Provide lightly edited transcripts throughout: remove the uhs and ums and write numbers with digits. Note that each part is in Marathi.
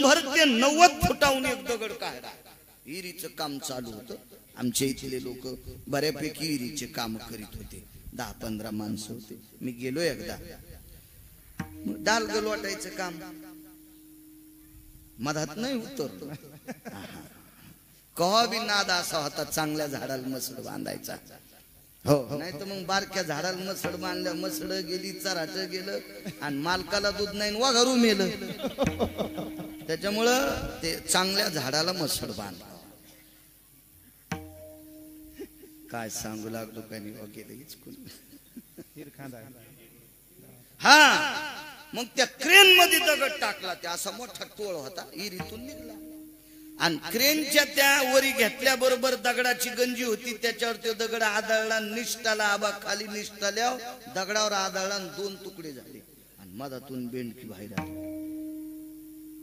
100 ते 90 फुटाहून एक दगड काढला. इरीचं काम चालू होतं. आमच्या इथले लोक बऱ्यापैकी इरीचे काम करीत होते. 10-15 माणसं होते. मी गेलो एकदा. डाल गलवाटायचं काम मधात नाही उतरलो. कवा बी नाद असा होता चांगल्या झाडाला मसड बांधायचा. हो नाही तर मग बारक्या झाडाला मसड बांधल्या, मसड गेली, चराट गेलं आणि मालकाला दूध नाही वाघारू मेलं. त्याच्यामुळं ते चांगल्या झाडाला मसड बांधला. काय सांगू लागलो काय गेलं हा. मग त्या क्रेन मध्ये दगड टाकला. त्या असा मोठा टोळ होता, इरीतून निघला आणि क्रेनच्या त्या वरी घेतल्या बरोबर दगडाची गंजी होती. त्याच्यावर तो दगड आदळला, निष्ठाला आबा खाली निष्ठाल्या दगडावर आदळला, 2 तुकडे झाले आणि मधातून बेंडकी बाहेर आली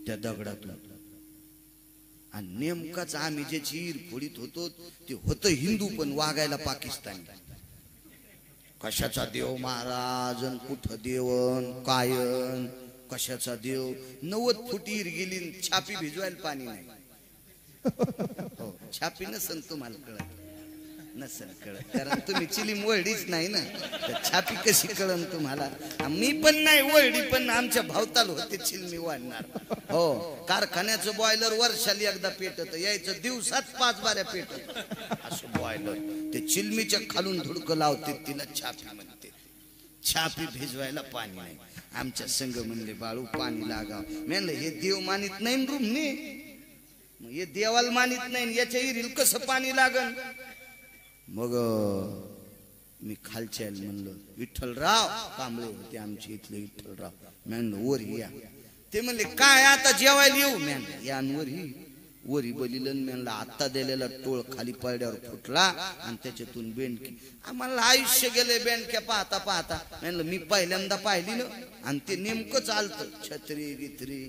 त्या दगडातून. आणि नेमकाच आम्ही ज्याची ईर फोडीत होतो ते होतं हिंदू पण वागायला पाकिस्तानी. कशाचा देव महाराज, कुठं देवन कायन, कशाचा देव. 90 फूट ईर गेली, छापी भिजवायला पाणी नाही. हो छापी नसन तुम्हाला कळत, नसन कळत कारण तुम्ही चिलीम वळडीच नाही ना. तर छापी कशी कळन तुम्हाला. मी पण नाही वळडी, पण आमच्या भावताल होते चिलमी वाढणार. हो कारखान्याचं बॉयलर वर्षाली एकदा पेटत यायचं, दिवसात 5 बाऱ्या पेटत असं बॉयलर. ते चिलमीच्या खालून धुडकं लावते, तिला छापी म्हणते. छापी भिजवायला पाणी नाही. आमच्या संघ म्हणले बाळू पाणी लागाव. म्हणलं हे देव मानित नाही रूमने, हे देवाला मानित नाही, याच्या इरील कसं पाणी लागन. मग मी खालच्या म्हणलं विठ्ठलराव, कांबळे होते आमचे इथले विठ्ठलराव. म्हणलं वर या. ते म्हणले काय आता जेवायला येऊ. म्हणलं या वरी. वरी बलिलन म्हणलं आत्ता दिलेला टोळ खाली पडल्यावर फुटला आणि त्याच्यातून बेंडकी. आम्हाला आयुष्य गेले बेंडक्या पाहता पाहता. म्हणलं मी पहिल्यांदा पाहिली ना, आणि ते नेमकं चालतं छत्री गित्री.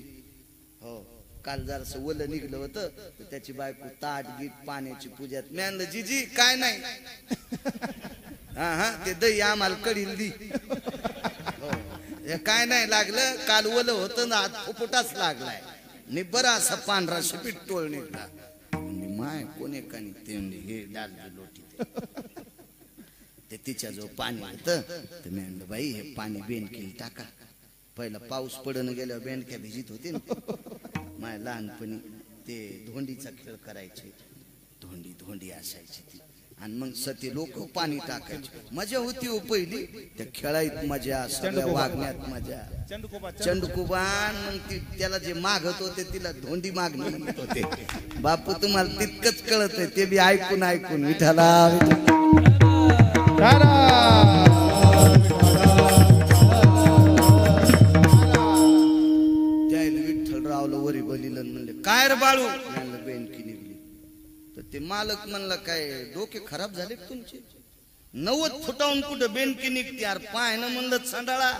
हो काल जरासं ओलं निघलं होतं तर त्याची बायको ताट गीत पाण्याची पूजात. म्हणलं जीजी काय नाही. हा ते दही आम्हाला कढील दी. काय नाही लागलं, काल ओलं होतं ना, आज फुफुटाच लागलाय. नि बरा असा पांढरा शिपीट टोळ निघला. माय कोणी कानी ते हे डाल लोटी ते तिच्या जो पाणी होतं. तर मी म्हणलं बाई हे पाणी बेंडकीला टाका. पहिला पाऊस पडणं गेल्यावर बेंडक्या भिजित होते ना. माझ्या लहानपणी ते धोंडीचा खेळ करायचे. धोंडी असायची ती. आणि मग सती लोक पाणी टाकायचे. मजा होती हो पहिली. त्या खेळायत मजा, सगळ्या वागण्यात मजा. चंडकुबान मग ती त्याला जे मागत होते तिला धोंडी मागणी म्हणत होते. बापू तुम्हाला तितकंच कळत आहे, ते बी ऐकून ऐकून. विठाला विठ्ठलरावला वरी बलिलन म्हणले काय रे बाळू. बेंडकी निघली. तर ते मालक म्हणला काय डोके खराब झाले तुमचे. 90 फुटाहून कुठं बेंडकी निघते यार. पाय ना म्हणलं सांडाळा.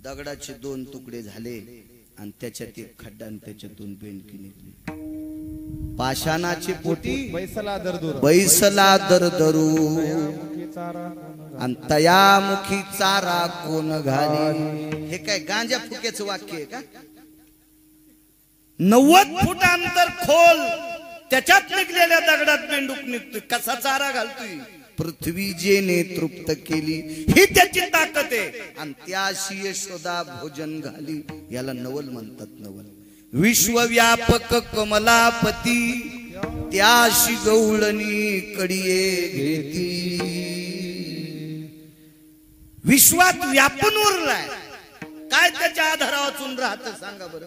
दगडाचे 2 तुकडे झाले आणि त्याच्यात एक खड्डा आणि त्याच्यातून बेंडकी निघली. पाषाणाची पोटी बैसला दरदरू आणि तयामुखी चारा कोण घाली. हे काय गांजा फुक्याचं वाक्य आहे का. 90 फूट अंतर खोल, त्याच्यात निघलेल्या दगडात बेंडूक निघतोय. कसा चारा घालतोय. पृथ्वी जेने तृप्त केली ही त्याची ताकद आहे. आणि त्याशी यशोदा भोजन घाली. याला नवल म्हणतात. नवल विश्वव्यापक कमलापती त्याशी गवळणी कडिये घेती. विश्वात व्यापून उरलाय. काय त्याच्या आधारावाचून राहत सांगा बरं.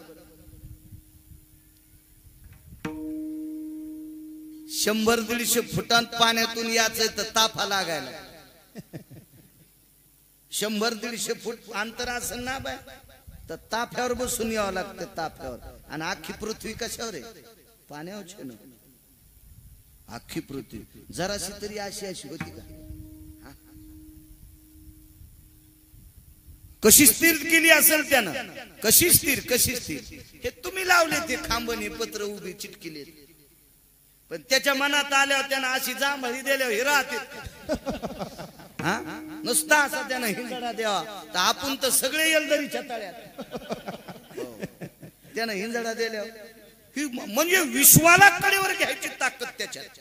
100-150 फुटांत पाण्यातून यायचंय तर ताफा लागायला. 100-150 फूट अंतर असं ना बाय तर ताफ्यावर बसून यावं लागतं. ताफ्यावर. आणि अख्खी पृथ्वी कशावर आहे. पाण्यावर ना अख्खी पृथ्वी. जराशी तरी अशी होती का. कशी स्थिर केली असेल त्यानं. कशी स्थिर हे तुम्ही लावले ते खांबणी पत्र उभी चिटकिले. पण त्याच्या मनात आल्यावर त्यानं अशी जांभळी दिल्यावर हे राहते. नुसता असा त्यानं हिंदडा द्यावा तर आपण तर सगळे येलदरीच्या तळ्यात. त्यानं हिंजडा दिल्यावर म्हणजे विश्वाला कडेवर घ्यायची ताकद त्याच्यात,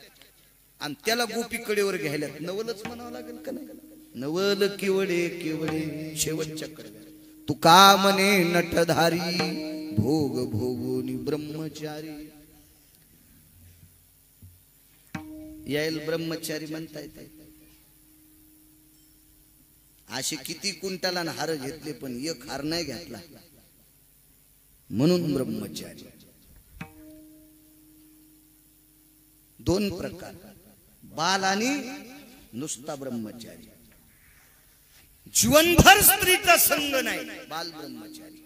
आणि त्याला गोपी कडेवर घ्यायला नवलच म्हणावं लागेल का नाही? नवल केवळे केवळे शेवटच्या कडव्या. तुका म्हणे नटधारी भोग भोगोनी ब्रह्मचारी. यायल ब्रह्मचारी म्हणता येते. असे किती कुंटाला हार घेतले पण एक हार नाही घेतला म्हणून ब्रह्मचारी. दोन प्रकार, बाल आणि नुसता ब्रह्मचारी. जीवनभर स्त्रीचा संग नाही, बाल ब्रह्मचारी.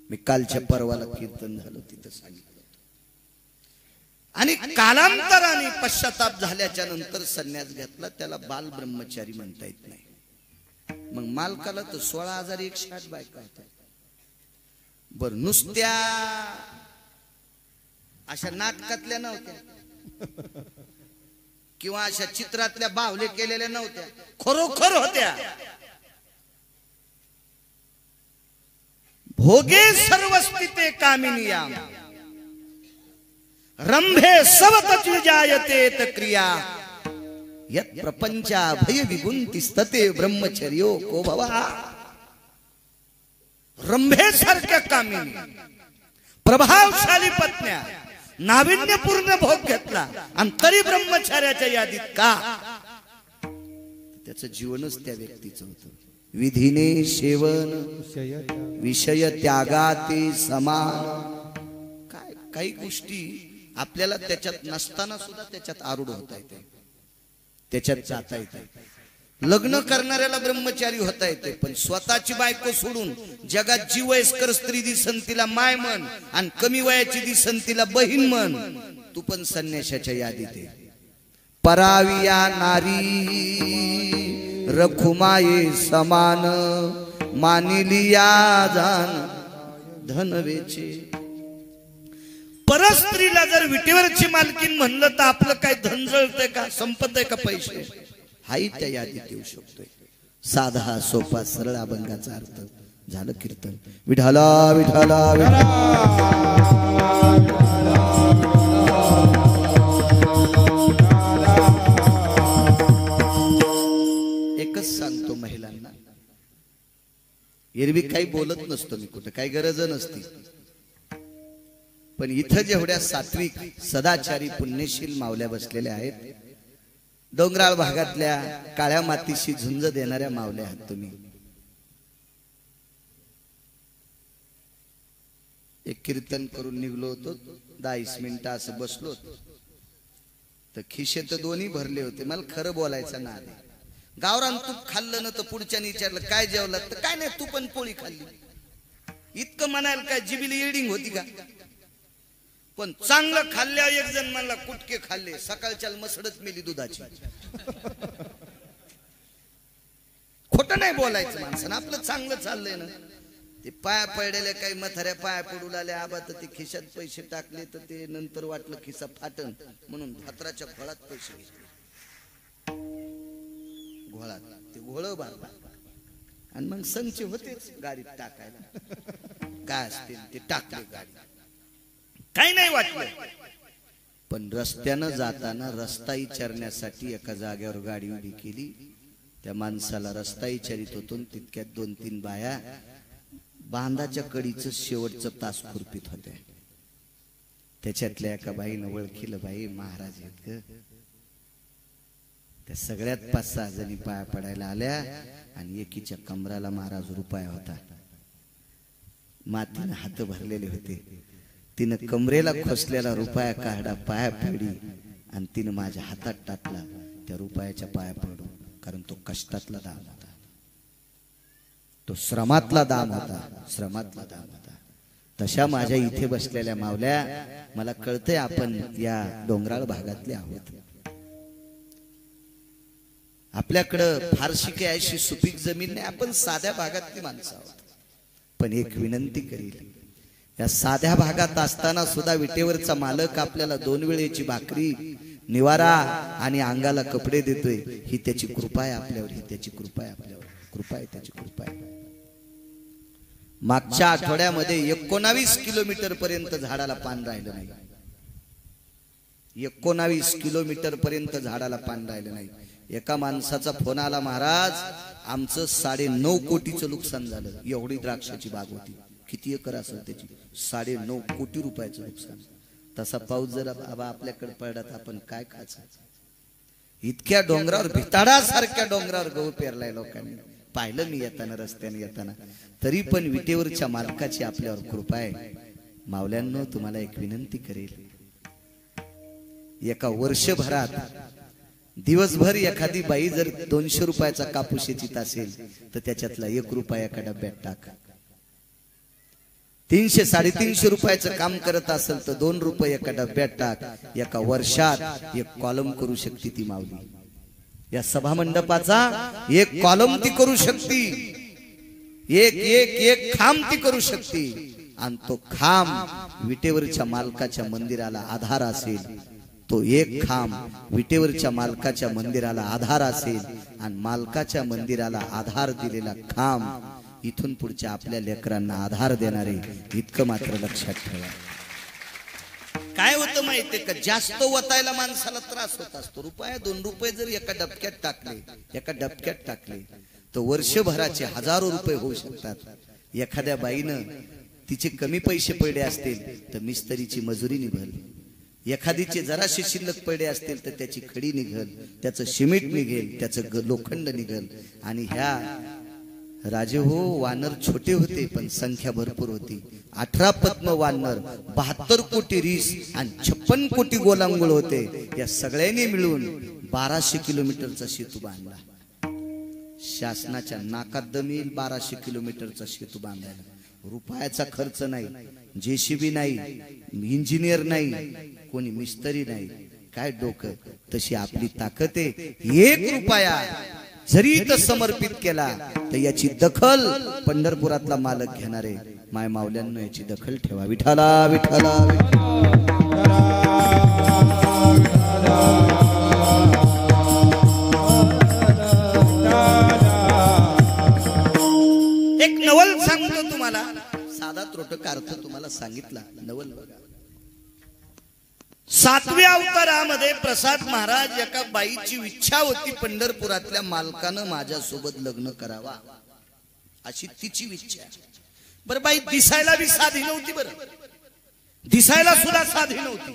मी कालच्या परवाला कीर्तन झालं तिथं सांगितलं. आणि कालांतराने पश्चाताप झाल्याच्या नंतर संन्यास घेतला, त्याला बाल ब्रह्मचारी म्हणता येत नाही. मग मालकाला तर 16,108 बायका होत्या. बर नुसत्या अशा नाटकातल्या नव्हत्या किंवा अशा चित्रातल्या बावले केलेल्या नव्हत्या, खरोखर होत्या. भोगे सर्वस्थिते कामिनियाम रंभे सवत जायते क्रिया यत प्रपंचा भय विगुंतिस्तते ब्रह्मचर्यो को भवा. रंभे सारख्या कामिनी, प्रभावशाली पत्न्या, नाविन्यपूर्ण भोग घेतला आणि तरी ब्रह्मचार्याच्या यादीत का? त्याचं जीवनच त्या व्यक्तीचं होतं. विधीने सेवन विषय त्यागाते समान. काय काही गोष्टी आपल्याला त्याच्यात नसताना सुद्धा त्याच्यात आरूढ होता येते, त्याच्यात जाता येते. लग्न करणाऱ्याला ब्रह्मचारी होता येते, पण स्वतःची बायको सोडून जगात जी वयस्कर स्त्री दिसन तिला माय म्हण आणि कमी वयाची दिसन तिला बहीण म्हण, तू पण संन्याशाच्या यादीत आहे. पराविया नारी रखुमाये समान मानिलिया जान धनवेचे. परस्त्रीला जर विटेवरची मालकीन म्हणलं तर आपलं काय धन जळतंय का, संपत आहे का पैसे? हाही त्या यादीत येऊ शकतोय. साधा सोपा सरळ अभंगाचा अर्थ झालं कीर्तन. विठाला विठाला एकच सांगतो महिलांना, एरवी काही बोलत नसतो मी कुठे, काही गरज नसती, पण इथं जेवढ्या सात्विक सदाचारी पुण्यशील मावल्या बसलेल्या आहेत, डोंगराळ भागातल्या काळ्या मातीशी झुंज देणाऱ्या मावल्या आहात तुम्ही. एक कीर्तन करून निघलो होतो, 10 मिनिटं असं बसलो होतो, तर खिशे तर दोन्ही भरले होते. मला खरं बोलायचं ना आले. गावरान तूप खाल्लं ना तर पुढच्याने विचारलं काय जेवलं, तर काय नाही तू पण पोळी खाल्ली. इतकं म्हणायला काय जिबीली एडिंग होती का? पण चांगलं खाल्ल्या एक जण म्हणला कुटके खाल्ले, सकाळच्या मसडच मेली दुधाची. खोटं नाही बोलायचं माणसानं, आपलं चांगलं चाललंय ना. ते पाया पडलेले काही म्हाताऱ्या पाया पडू लागले, आबा तर ते खिशात पैसे टाकले तर ते नंतर वाटलं खिसा फाटन म्हणून भात्राच्या घोळात पैसे घेतले. घोळात ते घोळ बांधला आणि मग संच होतेच गाडीत टाकायला. काय असते ते टाकले गाडी, काही नाही वाटलं. पण रस्त्यानं जाताना रस्ता विचारण्यासाठी एका जागेवर गाडी उभी केली. त्या माणसाला रस्ता विचारित होतो, तितक्यात 2-3 बाया बांधाच्या कडीचं शेवटचं तास खुरपीत होत्या. त्याच्यातल्या एका बाईनं ओळखीलं, बाई महाराज आहेत ग. त्या सगळ्यात 5-6 जणी पाया पडायला आल्या आणि एकीच्या कमराला महाराज रुपया होता. मातीनं हात भरलेले होते. तिनं कमरेला खोसलेला रुपया काढा, पाया पडली आणि तिनं माझ्या हातात टाकला. त्या रुपयाच्या पाया पडू, कारण तो कष्टातला दाम होता, तो श्रमातला दाम होता, श्रमातला दाम होता. तशा माझ्या इथे बसलेल्या मावल्या, मला कळतंय आपण या डोंगराळ भागातले आहोत. आपल्याकडं फारशी काही अशी सुपीक जमीन नाही, आपण साध्या भागातली माणसं आहोत. पण एक विनंती करील, या साध्या भागात असताना सुद्धा विटेवरचा मालक आपल्याला 2 वेळेची भाकरी, निवारा आणि अंगाला कपडे देतोय. ही त्याची कृपा आहे आपल्यावर, ही त्याची कृपा आहे आपल्यावर, कृपा आहे त्याची, कृपा आहे. मागच्या आठवड्यामध्ये 19 किलोमीटर पर्यंत झाडाला पान राहिलं नाही. 19 किलोमीटर पर्यंत झाडाला पान राहिलं नाही. एका माणसाचा फोन आला, महाराज आमचं 9.5 कोटीचं नुकसान झालं. एवढी द्राक्षाची बाग होती. किती एकर असेल त्याची? 9.5 कोटी रुपयाचं नुकसान. तसा पाऊस जर बाबा आपल्याकडे पडला तर आपण काय खायचं? इतक्या डोंगरावर, भिताडासारख्या डोंगरावर गहू पेरलाय लोकांनी. पाहिलं मी येताना, रस्त्याने येताना. तरी पण विटेवरच्या मालकाची आपल्यावर कृपा आहे. मावल्यांनो, तुम्हाला एक विनंती करेल, एका वर्षभरात दिवसभर एखादी बाई जर 200 रुपयाचा कापूस येचित असेल तर त्याच्यातला 1 रुपया एका डब्यात टाक. 300-350 रुपयाचं काम करत असेल तर 2 रुपये एका डब्यात टाक. एका वर्षात 1 कॉलम करू शकते ती माऊली. या सभा मंडपाचा 1 कॉलम ती करू शकते. एक खांब ती करू शकते. आणि तो खांब विटेवरच्या मालकाच्या मंदिराला आधार असेल. तो 1 खांब विटेवरच्या मालकाच्या मंदिराला आधार असेल. आणि मालकाच्या मंदिराला आधार दिलेला खांब इथून पुढच्या आपल्या लेकरांना आधार देणारे. इतकं मात्र लक्षात ठेवा. काय होतं माहितीये का, जास्त वतायला माणसाला त्रास होत असतो. ₹2 रुपये जर एका डबक्यात टाकले तर वर्षभराचे हजारो रुपये होऊ शकतात. एखाद्या बाईनं तिचे कमी पैसे पडले असतील तर मिस्त्रीची मजुरी निघल. एखादीचे जराशे शिल्लक पडले असतील तर त्याची खडी निघल, त्याचं सिमेंट निघेल, त्याचं लोखंड निघल. आणि ह्या राजे हो, वानर छोटे होते पण संख्या भरपूर होती. 18 पद्म वानर, 72 कोटी रीस आणि 56 कोटी गोलांगुळ होते. या सगळ्यांनी मिळून 1200 किलोमीटरचा सेतू बांधला. शासनाच्या नाकात दम येईल 1200 किलोमीटरचा सेतू बांधायला. रुपयाचा खर्च नाही, JCB नाही, इंजिनियर नाही, कोणी मिस्त्री नाही. काय डोकं, तशी आपली ताकद आहे. 1 रुपया जरी इथं समर्पित केला तर याची दखल पंढरपुरातला मालक घेणार आहे. माय मावल्यांनो, याची दखल ठेवा. विठाला विठाला एक नवल सांगतो तुम्हाला. साधा त्रोटक अर्थ तुम्हाला सांगितला. नवल बघा. 7व्या अवतारामध्ये प्रसाद महाराज, एका बाईची इच्छा होती पंढरपुरातल्या मालकानं माझ्यासोबत लग्न करावा, अशी तिची इच्छा. बरं, बाई दिसायला बी साधी नव्हती. बरं, दिसायला सुद्धा साधी नव्हती.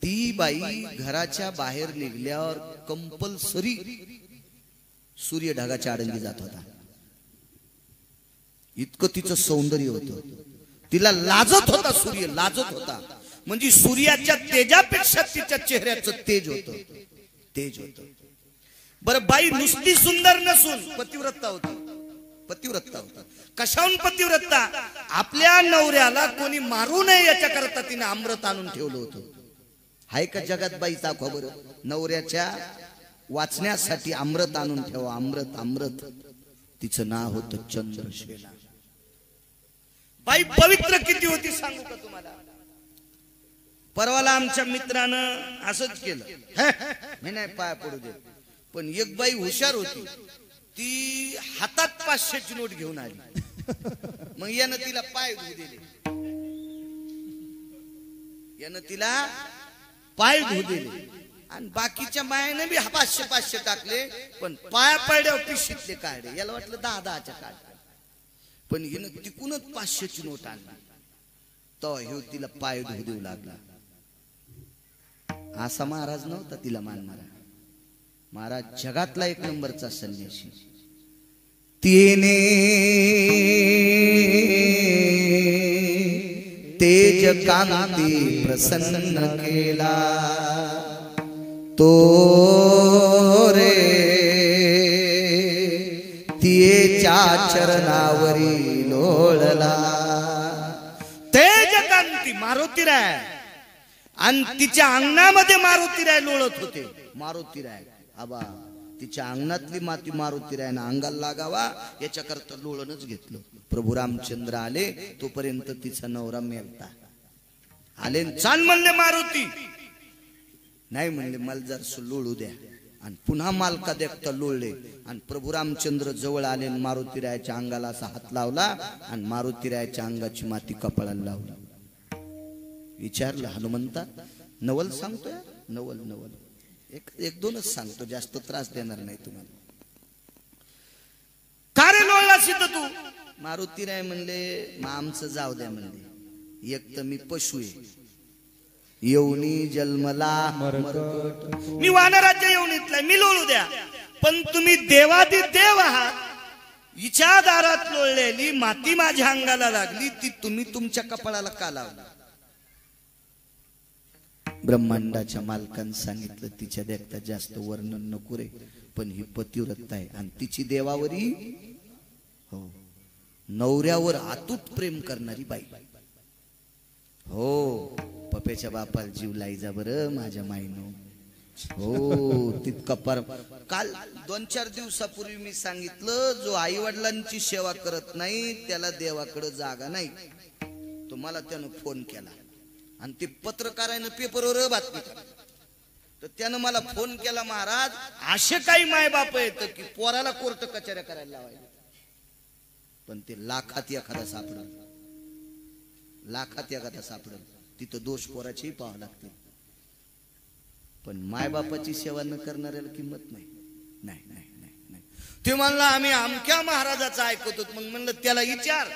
ती बाई घराच्या बाहेर निघल्यावर कंपल्सरी सूर्य ढगाच्या आडंगी जात होता. इतकं तिचं सौंदर्य होतं. तिला लाजत होता सूर्य, लाजत होता. म्हणजे सूर्याच्या तेजापेक्षा तिच्या चेहऱ्याचं तेज होतं. बरं, बाई नुसती सुंदर नसून पतिव्रता होती. कशाहून पतिव्रता? आपल्या नवऱ्याला कोणी मारू नये याच्याकरता तिने अमृत आणून ठेवलं होतं. हाय का जगात बाई दाखवा बरं. नवऱ्याच्या वाचण्यासाठी अमृत आणून ठेवा. अमृत. तिचं नाव होतं चंद्रशेला. बाई पवित्र किती होती सांगू का तुम्हाला? परवाला आमच्या मित्रानं असंच केलं. मी नाही पाया पडू दे. पण एक बाई हुशार होती. ती हातात 500ची नोट घेऊन आली. मग यानं तिला पाय धुऊ दिले. आणि बाकीच्या बायाने बी 500 टाकले. पण पाया पडल्यावर पिशीतले काढले. याला वाटलं 10-10च्या काढले. पण हिनं तिकूनच 500ची नोट आणली. तो हे तिला पाय धुऊ देऊ लागला. असा महाराज नव्हता तिला मानणारा. महाराज जगातला 1 नंबरचा संन्यासी. तिने तेज कांती प्रसन्न केला तो रे, तियेच्या चरणावरी लोळला. तेज कांती मारुतीराय आणि तिच्या अंगणामध्ये मारुतीराय लोळत होते. मारुतीराय आबा तिच्या अंगणातली माती मारुतीरायनं अंगाला लागावा याच्याकरता लोळणच घेतलं. प्रभू रामचंद्र आले तोपर्यंत तिचा नवरा मेलता. आले चाल म्हणले मारुती. नाही म्हणले, मला जर लोळू द्या. आणि पुन्हा मालका देखता लोळले आणि प्रभू रामचंद्र जवळ आले, मारुतीरायाच्या अंगाला असा हात लावला आणि मारुतीरायाच्या अंगाची माती कपाळाला लावली. विचारलं, हनुमंता नवल सांगतोय? नवल नवल एक दोनच सांगतो, जास्त त्रास देणार नाही तुम्हाला. का रे लोळला सिद्ध तू? मारुतीराय म्हणले, मग आमचं जाऊ द्या म्हणले, एक तर मी पशु आहे, येऊनी जन्मला मरकट, मी वानराच्या येऊनीतला, मी लोळू द्या, पण तुम्ही देवादी देव आहात, हिच्या दारात लोळलेली माती माझ्या अंगाला लागली, ती तुम्ही तुमच्या कपाळाला का लावला? ब्रह्मांडाच्या मालकानं सांगितलं, तिच्या देखता जास्त वर्णन नको रे, पण ही पतिव्रता आहे आणि तिची देवावरी हो नवऱ्यावर अतूट प्रेम करणारी बाई. हो पप्याच्या बापाला जीव लाईजा बरं माझ्या माईनो. हो तितका पर काल 2-4 दिवसापूर्वी मी सांगितलं, जो आई वडिलांची सेवा करत नाही त्याला देवाकडे जागा नाही. तुम्हाला त्यानं फोन केला आणि ते पत्रकारानं पेपरवर बातमी तर त्यानं मला फोन केला, महाराज असे काही माय बाप येत की पोराला कोर्ट कचऱ्या करायला लावायला, पण ते लाखात एखादा सापडल, लाखात एखादा सापडल, तिथं दोष पोराचेही पाहावं लागते. पण माय बापाची सेवा न करणाऱ्याला किंमत नाही. नाही नाही नाही नाही ते म्हणला आम्ही अमक्या महाराजाचं ऐकतो, मग म्हणलं त्याला विचार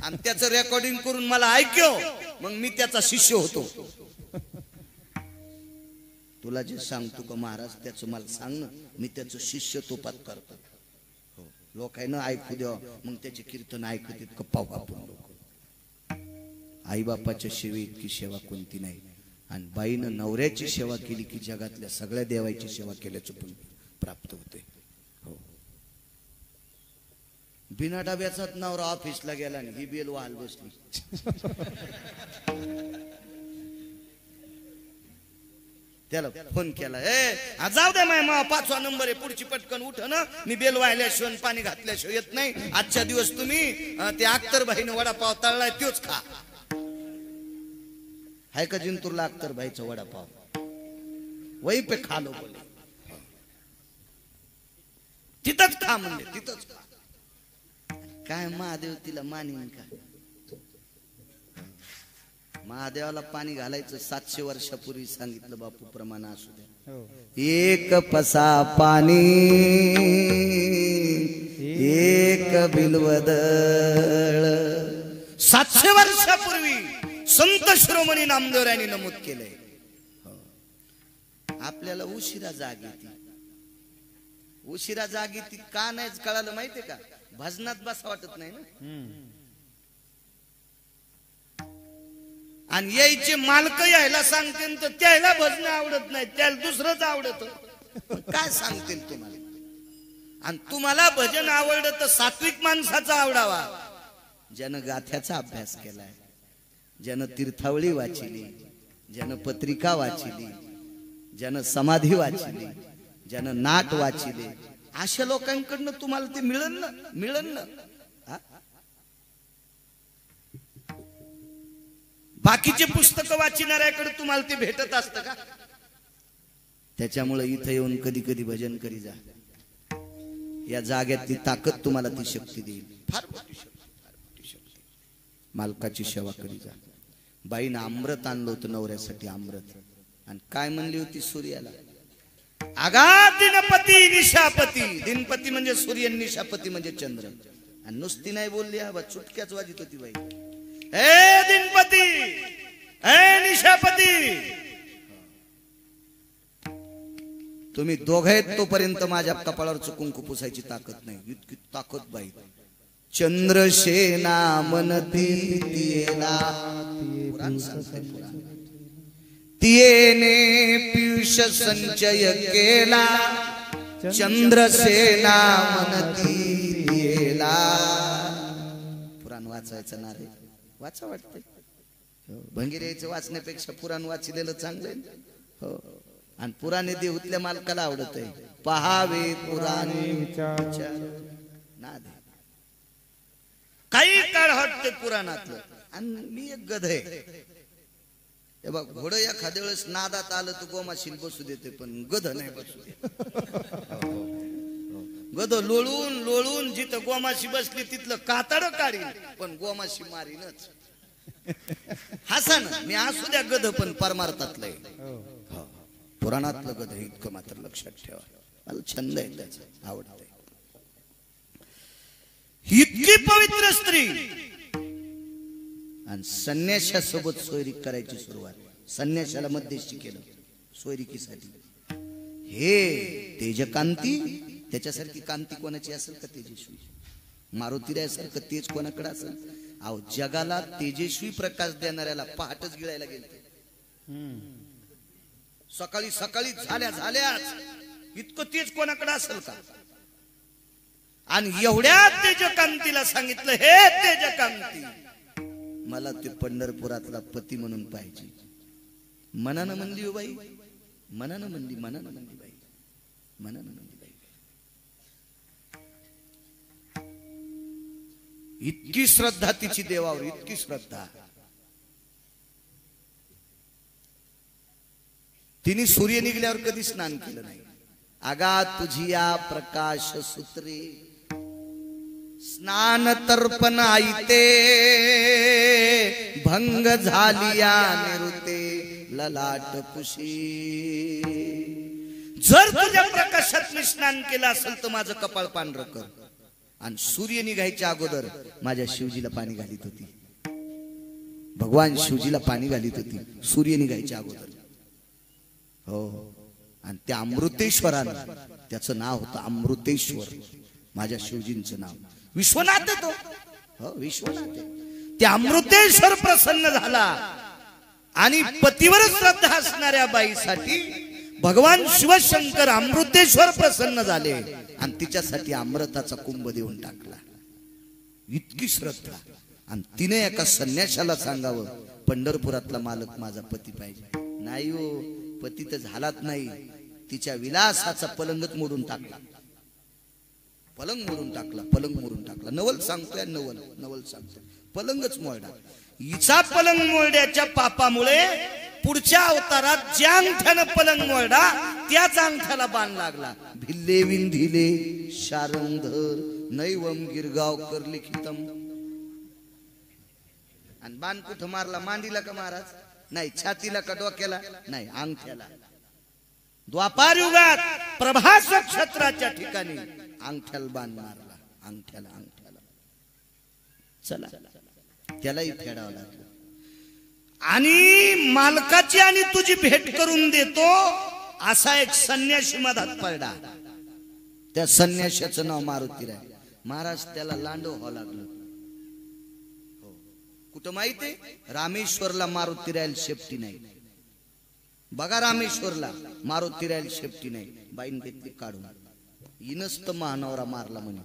आणि त्याचं रेकॉर्डिंग करून मला ऐकव, मग मी त्याचा शिष्य होतो. तुला जे सांगतो का महाराज त्याचं मला सांग ना, मी त्याचं शिष्य तोपात करतो. हो लोकांना ऐकू द्यावं, मग त्याचे कीर्तन ऐकू देत का पाहू आपण लोक. आई बापाच्या सेवे इतकी सेवा कोणती नाही. आणि बाईनं नवऱ्याची सेवा केली की जगातल्या सगळ्या देवाची सेवा केल्याचं पण प्राप्त होते. हो बिना डब्याचाच नवरा ऑफिसला गेला आणि ही बेल वाहल बसली. त्याला फोन केला, ए जाऊ दे माय मा 5वा नंबर आहे, पुढची पटकन उठ ना, मी बेल वाहिल्याशिवाय पाणी घातल्याशिवाय येत नाही. आजच्या दिवस तुम्ही ते अख्तरबाईनं वडापाव तळलाय तोच खा. हाय का जिंतूरला अख्तरबाईचा वडापाव? वही पे खा लो बोले, तिथंच खा म्हणले, तिथंच खा. काय महादेव तिला मानीन का? महादेवाला पाणी घालायचं 700 वर्षापूर्वी सांगितलं बापू प्रमाण असू द्या. एक पसा पाणी एक बिलवदळ, 700 वर्षापूर्वी संत शिरोमणी नामदेवरायांनी नमूद केलंय. आपल्याला उशिरा जाग येते. उशिरा जाग येते का नाही कळालं माहितीये का? भजनात बसा वाटत नाही ना. आणि यायचे मालक यायला सांगते तर त्याला भजन आवडत नाही, त्याला दुसरंच आवडत. काय सांगतील तुम्हाला? आणि तुम्हाला भजन आवडत तर सात्विक माणसाचा आवडावा, ज्यानं गाथ्याचा अभ्यास केलाय, ज्यानं तीर्थावळी वाचिली, ज्यानं पत्रिका वाचिली, ज्यानं समाधी वाचिली, ज्यानं नाट वाचिले, अशा लोकांकडनं तुम्हाला ते मिळन ना, मिळन ना. बाकीचे पुस्तक वाचणाऱ्याकडे तुम्हाला ते भेटत असतं का? त्याच्यामुळे इथं येऊन कधी कधी भजन करी जा. या जाग्यातली ताकद तुम्हाला ती शक्ती देईल, फार मोठी शक्ती, फार मोठी शक्ती. मालकाची सेवा करी जा. बाईनं अमृत आणलं होतं नवऱ्यासाठी, अमृत. आणि काय म्हणली होती सूर्याला? आगा दिनपती निशापती. दिनपती म्हणजे सूर्य, निशापती म्हणजे चंद्र. आणि नुसती नाही बोलली, हा चुटक्याच वाजित होती बाई. ए दिनपती, ए निशापती, तुम्ही दोघे तोपर्यंत माझ्या कपाळावर कुंकू पुसायची ताकद नाही. इतकी ताकद बाई. चंद्रसेना मनती तियेला, पुराण सांगते पुराण. तियेने पीयूष संचय केला, चंद्रसेना मनती तियेला. पुराण वाचायचं ना रे, वाचा वाटते. भंगिऱ्याचं वाचण्यापेक्षा पुराण वाचलेलं चांगलं आहे. हो आणि पुराणे देऊतल्या मालकाला आवडत आहे. पहावे पुराणे ना दे. काही काळ हटते पुराणातलं. आणि मी एक गध आहे, हे बघ, घोडं एखाद्या वेळेस नादात आलं तर गोमाशील बसू देते, पण गध नाही बसू दे. गध लोळून लोळून जिथं गोमाशी बसली तिथलं कातड काढीन, पण गोमाशी मारीनच. हसा ना, मी असू द्या गध पण परमार्थातलंय, पुराणातलं गध हे इतकं मात्र लक्षात ठेवा. मला छंद आहे त्याचा, आवडतंय. इतकी पवित्र स्त्री आणि संन्याशासोबत सोयरीक करायची सुरुवात. संन्याशाला मध्यस्थी केलं सोयरिकीसाठी. हे तेजकांती, त्याच्यासारखी कांती कोणाची असेल का तेजस्वी? मारुतीरायासारखं तेज कोणाकडे असेल? अहो, जगाला तेजस्वी प्रकाश देणाऱ्याला पहाटच गिळायला गेले. सकाळी सकाळी झाल्याच इतकं तेज कोणाकडे असेल का? आणि एवढ्या तेजकांतीला सांगितलं, हे तेजकांती, मला ते पंढरपुरातला पती म्हणून पाहिजे. मनानं म्हणली हो बाई, मनानं म्हणली बाई, मनानं म्हणली बाई. इतकी श्रद्धा तिची देवावर, इतकी श्रद्धा. तिने सूर्य निघल्यावर कधी स्नान केलं नाही. आगा तुझी या प्रकाश सूत्रे स्नान तर्पण आईते, भंग झालिया निरुते ललाट कुशी. जर तुझ्या प्रकाशात मी स्नान केलं असेल तर माझं कपाळ पांढरं कर. आणि सूर्य निघायच्या अगोदर माझ्या शिवजीला पाणी घालीत होती. भगवान शिवजीला पाणी घालीत होती सूर्य निघायच्या अगोदर. हो, आणि त्या अमृतेश्वरानं, त्याचं नाव होतं अमृतेश्वर, माझ्या शिवजींचं नाव. विश्वनाथ तो, हो विश्वनाथ. त्या अमृतेश्वर प्रसन्न झाला आणि पतीवर श्रद्धा असणाऱ्या बाईसाठी भगवान शिवशंकर अमृतेश्वर प्रसन्न झाले आणि तिच्यासाठी अमृताचा कुंभ देऊन टाकला. इतकी श्रद्धा. आणि तिने एका संन्याशाला सांगावं, पंढरपुरातला मालक माझा पती पाहिजे. नाही हो, पती तर झालाच नाही, तिच्या विलासाचा पलंगच मोडून टाकला. पलंग मोडून टाकला, पलंग मोडून टाकला. नवल सांगतोय, नवल सांगतोय, पलंगच मोडला. हिचा पलंग मोडण्याच्या पापामुळे पुढच्या अवतारात ज्या अंगठ्यानं पलंग मोडला त्याच अंगठ्याला बाण लागला. भिल्ले विंधिले शारंधर नैवम गिरगावकर लिखितम. आणि बाण कुठं मारला? मांडीला का महाराज? नाही. छातीला का डोक्याला? नाही, अंगठ्याला. द्वापार युगात प्रभास नक्षत्राच्या ठिकाणी अंगठ्याला बाण मारला. अंगठ्याला. चला, त्यालाही फेडावं लागलं. आणि मालकाची आणि तुझी भेट करून देतो असा एक संन्यासी मधात पडला. त्या संन्याशाचं नाव मारुतीराय महाराज. त्याला लांडो व्हावं लागलं. कुठं माहितीये? रामेश्वरला मारुतीरायल शेपटी नाही. बघा, रामेश्वरला मारुतीरायल शेपटी नाही. बाईन घेतली काढून. इनस्त महानवरा मारला म्हणे.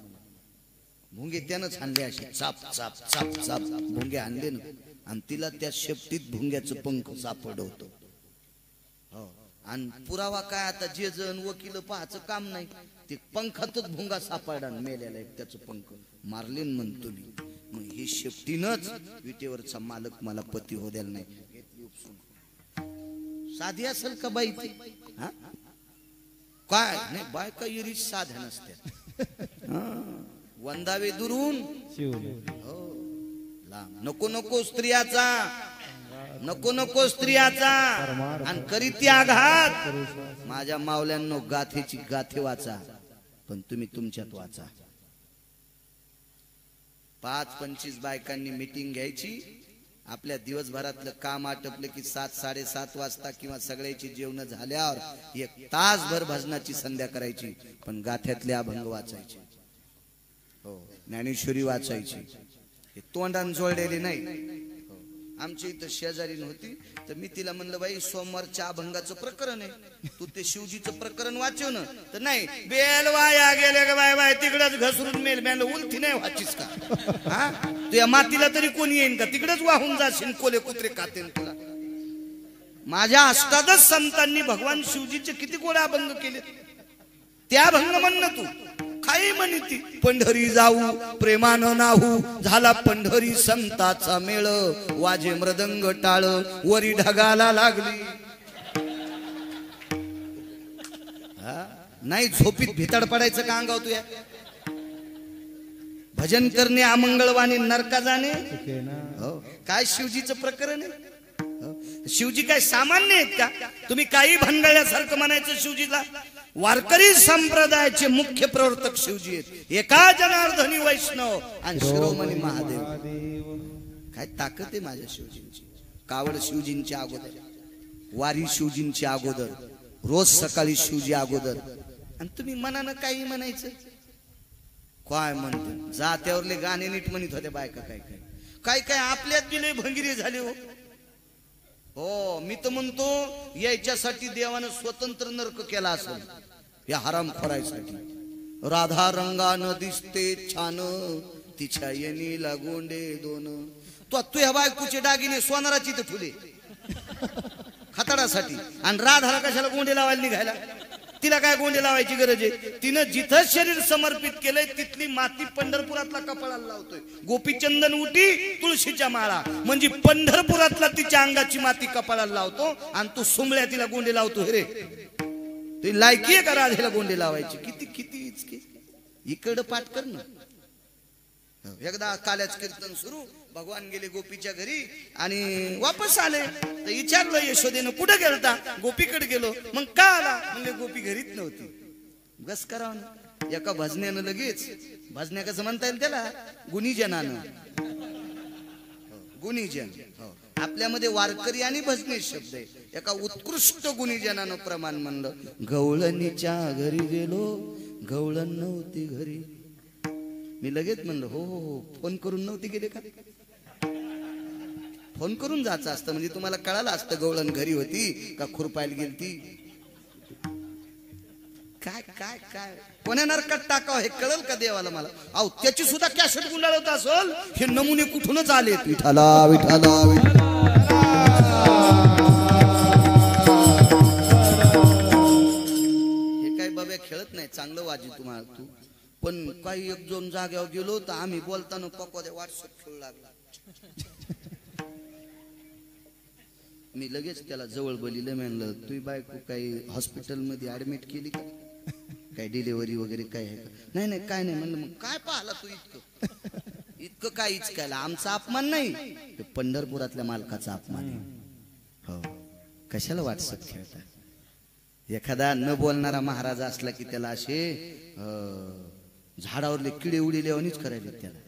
भुंगे त्यानंच आणले, असे चाप चाप चाप चाप भुंगे आणले ना. आणि तिला त्या शेपटीत भुंग्याचं पंख सापडवतो. हो, आणि पुरावा काय? आता जे जण वकील पाहायचं काम नाही, ते पंखातच भुंगा सापडा मेल्याला एक त्याचं पंख मारले म्हणतो मी. मग ही शेपटीनच विटेवरचा मालक मला पती हो द्यायला नाही. घेतली उपसून. साधी असेल का बाई ती? हा, काय नाही, बायका इरी साध्या नसत्या. वंदावे दुरून हो नको नको स्त्रियाचा, नको नको स्त्रियाचा. आणि करीती आघात. माझ्या मावल्यांनो, गाथेची गाथे वाचा, पण तुम्ही तुमच्यात वाचा. 5-25 बायकांनी मीटिंग घ्यायची. आपल्या दिवसभरातलं काम आटपलं की 7-7:30 वाजता किंवा सगळ्याची जेवण झाल्यावर 1 तासभर भजनाची संध्या करायची. पण गाथ्यातले अभंग वाचायचे. हो, ज्ञानेश्वरी वाचायची. हे तोंडान जोडलेली नाही. आमच्या इथं शेजारी होती, तर मी तिला म्हणलं, बाई सोमवारच्या अभंगाचं प्रकरण आहे, तू ते शिवजीचं प्रकरण वाचव ना. तर नाही, बेल वाया गेले ग बाय बाय, तिकडच घसरून मेल. मॅन उलथी नाही वाचीस का? हा, तुझ्या मातीला तरी कोणी येईन का? तिकडच वाहून जाशील, कोले कुत्रे खाते तुला. माझ्या अष्टादश संतांनी भगवान शिवजीचे किती गोडे अभंग केले. त्या अभंग म्हण तू काही म्हणती पंढरी जाऊ प्रेमानं नाहू झाला पंढरी संताचा मेळ वाजे मृदंग टाळ वरी ढगाला लागली नाही झोपीत भितड पडायचं का अंगाव तुया भजन करणे अमंगळवाणी नरका जाणे हो काय शिवजीचं प्रकरण आहे शिवजी काय सामान्य आहेत का तुम्ही काही भंगळल्यासारखं म्हणायचं शिवजीला वारकरी संप्रदायाचे मुख्य प्रवर्तक शिवजी आहेत एका जनार्दनी वैष्णव आणि शिरोमणी महादेव काय ताकद आहे माझ्या शिवजींची कावड शिवजींच्या अगोदर वारी शिवजींच्या अगोदर रोज सकाळी शिवजी अगोदर आणि तुम्ही मनानं काही म्हणायचं काय म्हणते जात्यावरले गाणे नीट म्हणत होते बायका काय काय काय काय आपल्यात गेले भंगिरी झाले हो मी तर म्हणतो याच्यासाठी देवानं स्वतंत्र नरक केला असेल या हराम खोरायसाठी राधा रंगानं दिसते छान तिच्या येणीला गोंडे दोन तू ह्या बायकोचे दागिने सोनाराची तर ठुले खताडासाठी आणि राधाला कशाला गोंडे लावायला निघायला तिला काय गोंडे लावायची गरज आहे तिनं जिथं शरीर समर्पित केलंय तिथली माती पंढरपुरातला कपाळाला लावतोय गोपीचंदन उटी तुळशीच्या माळा म्हणजे पंढरपुरातला तिच्या अंगाची माती कपाळाला लावतो आणि तू सुमळ्या तिला गोंडे लावतो रे तुझी लायकी आहे का राधेला गोंडे लावायची किती किती इचकी इकडं पाठ कर ना एकदा काल्याच कीर्तन सुरू भगवान गेले गोपीच्या घरी आणि वापस आले तर विचारलं यशोदेनं कुठं गेलता गोपीकडे गेलो मग का आला म्हणजे गोपी घरीच नव्हती बस करावं ना एका भजन्यानं लगेच भजन्या कसं म्हणता येईल त्याला गुणीजनानं गुणीजन हो आपल्यामध्ये वारकरी आणि भजने शब्द आहे एका उत्कृष्ट गुणीजनानं प्रमाण म्हणलं गवळणीच्या घरी गेलो गवळण नव्हती घरी मी लगेच म्हणलं हो हो फोन करून नव्हती गेले का फोन करून जायचं असतं म्हणजे तुम्हाला कळालं असतं गवळण घरी होती का खुरपायला गेलती काय काय काय कोण्या नरकात टाकावं हे कळल का देवाला मला अहो त्याची सुद्धा कॅसेट गुंडाळत असेल हे नमुने कुठूनच आले विठाला विठाला हे काय बाबा खेळत नाही चांगलं वाजी तुम्हाला तू पण काही एक दोन जाग्यावर गेलो तर आम्ही बोलताना पकवाद्या व्हॉट्सअप खेळू लागला मी लगेच त्याला जवळ बोलिलं म्हणलं तुझी बायको काही हॉस्पिटलमध्ये ऍडमिट केली का काय डिलिव्हरी वगैरे काय आहे का नाही नाही काय नाही म्हणलं मग काय पाहला तू इतकं इतकं काय इचकायला आमचा अपमान नाही पंढरपुरातल्या मालकाचा अपमान आहे हो कशाला व्हॉट्सअप खेळता एखादा न बोलणारा महाराज असला की त्याला असे झाडावरले किडे उडी लेवणीच करायले त्याला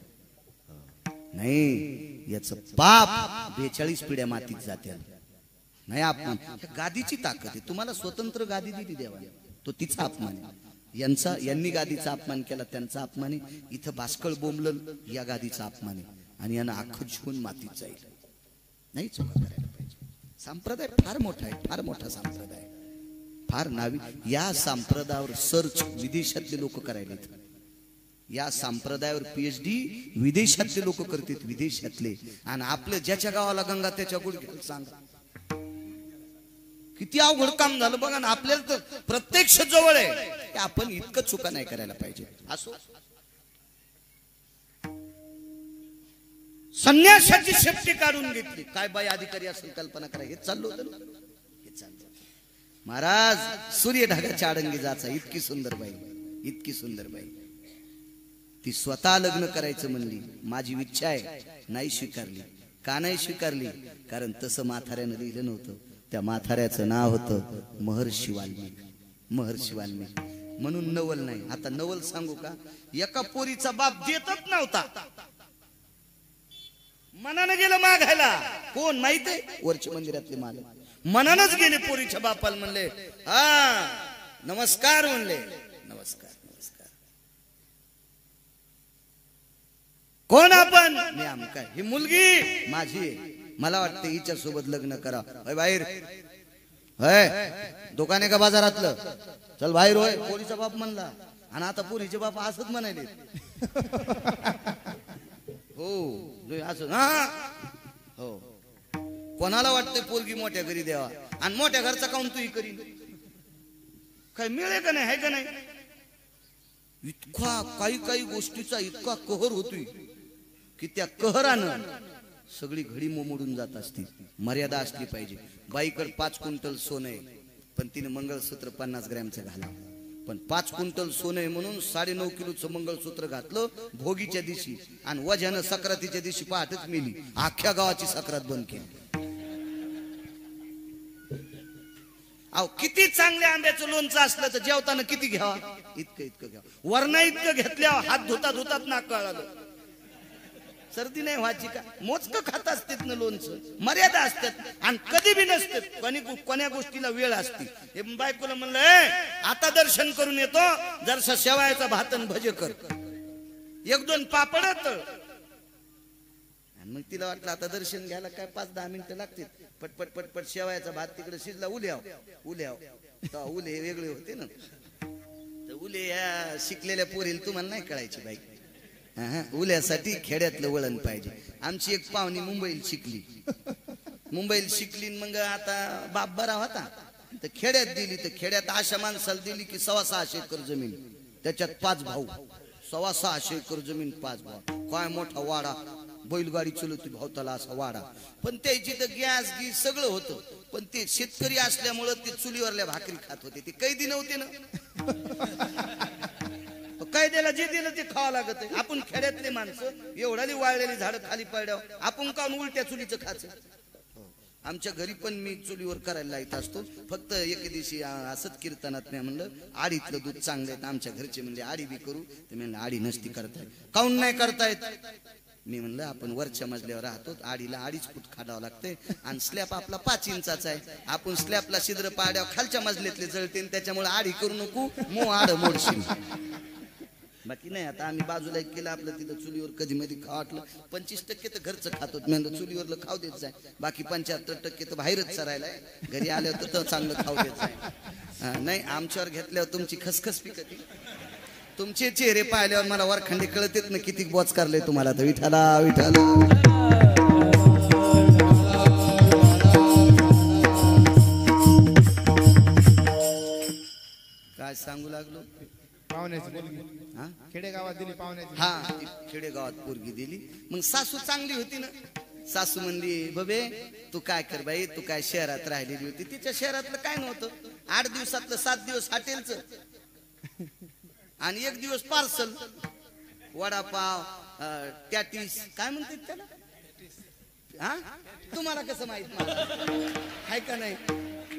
नाही याच पाप 42 पिढ्या मातीत जाते नाही अपमान गादीची ताकद आहे तुम्हाला स्वतंत्र गादी दिली देवाने तो तिचा अपमान आहे यांनी गादीचा अपमान केला त्यांचा अपमान आहे इथं बास्कळ बोंबल या गादीचा अपमान आहे आणि यांना अख्खं जीवन मातीत जाईल नाही चुका करायला पाहिजे संप्रदाय फार मोठा आहे फार मोठा संप्रदाय फार नावी या संप्रदायावर सर्च विदेशातले लोक करायला या संप्रदायावर PhD विदेशातले लोक करतात विदेशातले आणि आपलं ज्याच्या गावाला गंगा त्याच्या गुडघ्याला सांगा किती अवघड काम झालं बघा ना आपल्याला तर प्रत्यक्ष जवळ आहे आपण इतकं चुका नाही करायला पाहिजे असो संन्यासाची शेपटी काढून घेतली काय बाई अधिकारी असेल कल्पना करा हे चाललो होतं हे चाललं महाराज सूर्य ढगाच्या आडंगी जायचा इतकी सुंदर बाई ती स्वतः लग्न करायचं म्हणली माझी इच्छा आहे नाही स्वीकारली का नाही स्वीकारली कारण तसं म्हाताऱ्यानं लिहिलं नव्हतं त्या म्हाताऱ्याचं नाव होतं महर्षी वाल्मिक म्हणून नवल नाही आता नवल सांगू का एका पोरीचा बाप देतच नव्हता मनानं गेलं मागायला कोण माहित आहे वरच्या मंदिरातले मालक मनानच गेले पोरीच्या बापाला म्हणले हा नमस्कार म्हणले नमस्कार कोण आपण मी आमकाय ही मुलगी माझी आहे मला वाटतं हिच्या सोबत लग्न करा बाहेर दुकाने का बाजारातलं चल बाहेर होय पोरीचा बाप म्हणला आणि आता पोरीचे बाप असंच म्हणाले हो असं हो कोणाला वाटतंय पोरगी मोठ्या घरी द्यावा आणि मोठ्या घरचा काऊन तू करीन काय मिळेल का नाही आहे का नाही इतका काही काही गोष्टीचा इतका कहर होतोय की त्या कहरानं सगळी घडी मोमोडून जात असते. मर्यादा असली पाहिजे. बाईकडे 5 क्विंटल सोनं आहे पण तिने मंगळसूत्र 50 ग्रॅमचं घालावं. पण 5 क्विंटल सोनं आहे म्हणून 9.5 किलोचं मंगळसूत्र घातलं भोगीच्या दिवशी आणि वजानं सक्रातीच्या दिवशी पहाटच मेली. अख्ख्या गावाची सक्रात बंद केली. अहो किती चांगल्या आंब्याचं लोणचं असलं तर जेवताना किती घ्यावा? इतकं घ्यावं. वरणा इतकं घेतल्यावर हात धुतात नाक कळालं. सर्दी नाही व्हायची का? मोजकं खात असतात ना लोणचं. मर्यादा असतात आणि कधी बी नसतात. कोण्या गोष्टीला वेळ असते. हे बायकोला म्हणलं आता दर्शन करून येतो जरसा शेवायचा भात आणि भजे कर 1-2 पापड तळ. मग तिला वाटलं आता दर्शन घ्यायला काय 5-10 मिनिटं लागतील. पटपट पटपट शेवायचा भात तिकडे शिजला. उल्याव तर उले वेगळे होते ना. तर उले या शिकलेल्या पोरीला तुम्हाला नाही कळायची बाई. उल्यासाठी खेड्यातलं वळण पाहिजे. आमची एक पाहुणी मुंबईला शिकली मग आता बाप बरा होता तर खेड्यात दिली. तर खेड्यात अशा माणसाला दिली की 6.5 एकर जमीन, त्याच्यात 5 भाऊ. 6.5 एकर जमीन 5 भाऊ. काय मोठा वाडा. बैलगाडी चलवती भावताला असा वाडा. पण त्याची तर गॅस गीस सगळं होतं. पण ते शेतकरी असल्यामुळं ते चुलीवरल्या भाकरी खात होते. ते कैदी नव्हते ना. कैद्याला जे दिलं ते खावं लागत आहे. आपण खेड्यातले माणसं एवढाली वाळलेली झाडं खाली पडल्यावर आपण काऊन उलट्या चुलीचं खायचं? आमच्या घरी पण मी चुलीवर करायला लाईत असतो. फक्त एके दिवशी असंच कीर्तनात नाही म्हणलं आडीतलं दूध चांगलं आहे. आमच्या घरचे म्हणले आडी बी करू. ते म्हणलं आडी नसती करतायत. काऊन नाही करतायत? मी म्हणलं आपण वरच्या मजल्यावर राहतो. आडीला 2.5 फूट खाडावं लागतंय आणि स्लॅब आपला 5 इंचाचा आहे. आपण स्लॅबला छिद्र पाड्यावर खालच्या मजल्यातले जळते त्याच्यामुळे आडी करू नको. आड मोडशील. बाकी नाही. आता आम्ही बाजूला एक केलं आपलं तिथं चुलीवर कधी मध्ये खाव वाटलं. 25% तर घरचं खातो. मी चुलीवरलं खाऊ देत जाय. बाकी 75% तर बाहेरच चरायला. घरी आल्यावर तर चांगलं खाऊ देत जाय. नाही आमच्यावर घेतल्यावर तुमची खसखस पिकती. तुमचे चेहरे पाहिल्यावर मला वरखंडी कळतेत ना किती बोच करले तुम्हाला. तर विठाला काय सांगू लागलो. खेडेगावात दिली पाहुण्याची. हा खेडेगावात पोरगी दिली. मग सासू चांगली होती ना. सासू म्हणली बबे तू काय कर बाई, तू काय शहरात राहिलेली होती. तिच्या शहरातलं काय नव्हतं. 8 दिवसातलं 7 दिवस हॉटेलचं आणि 1 दिवस पार्सल. वडापाव टॅटिस काय म्हणतात त्याला. हा तुम्हाला कसं माहित आहे का नाही.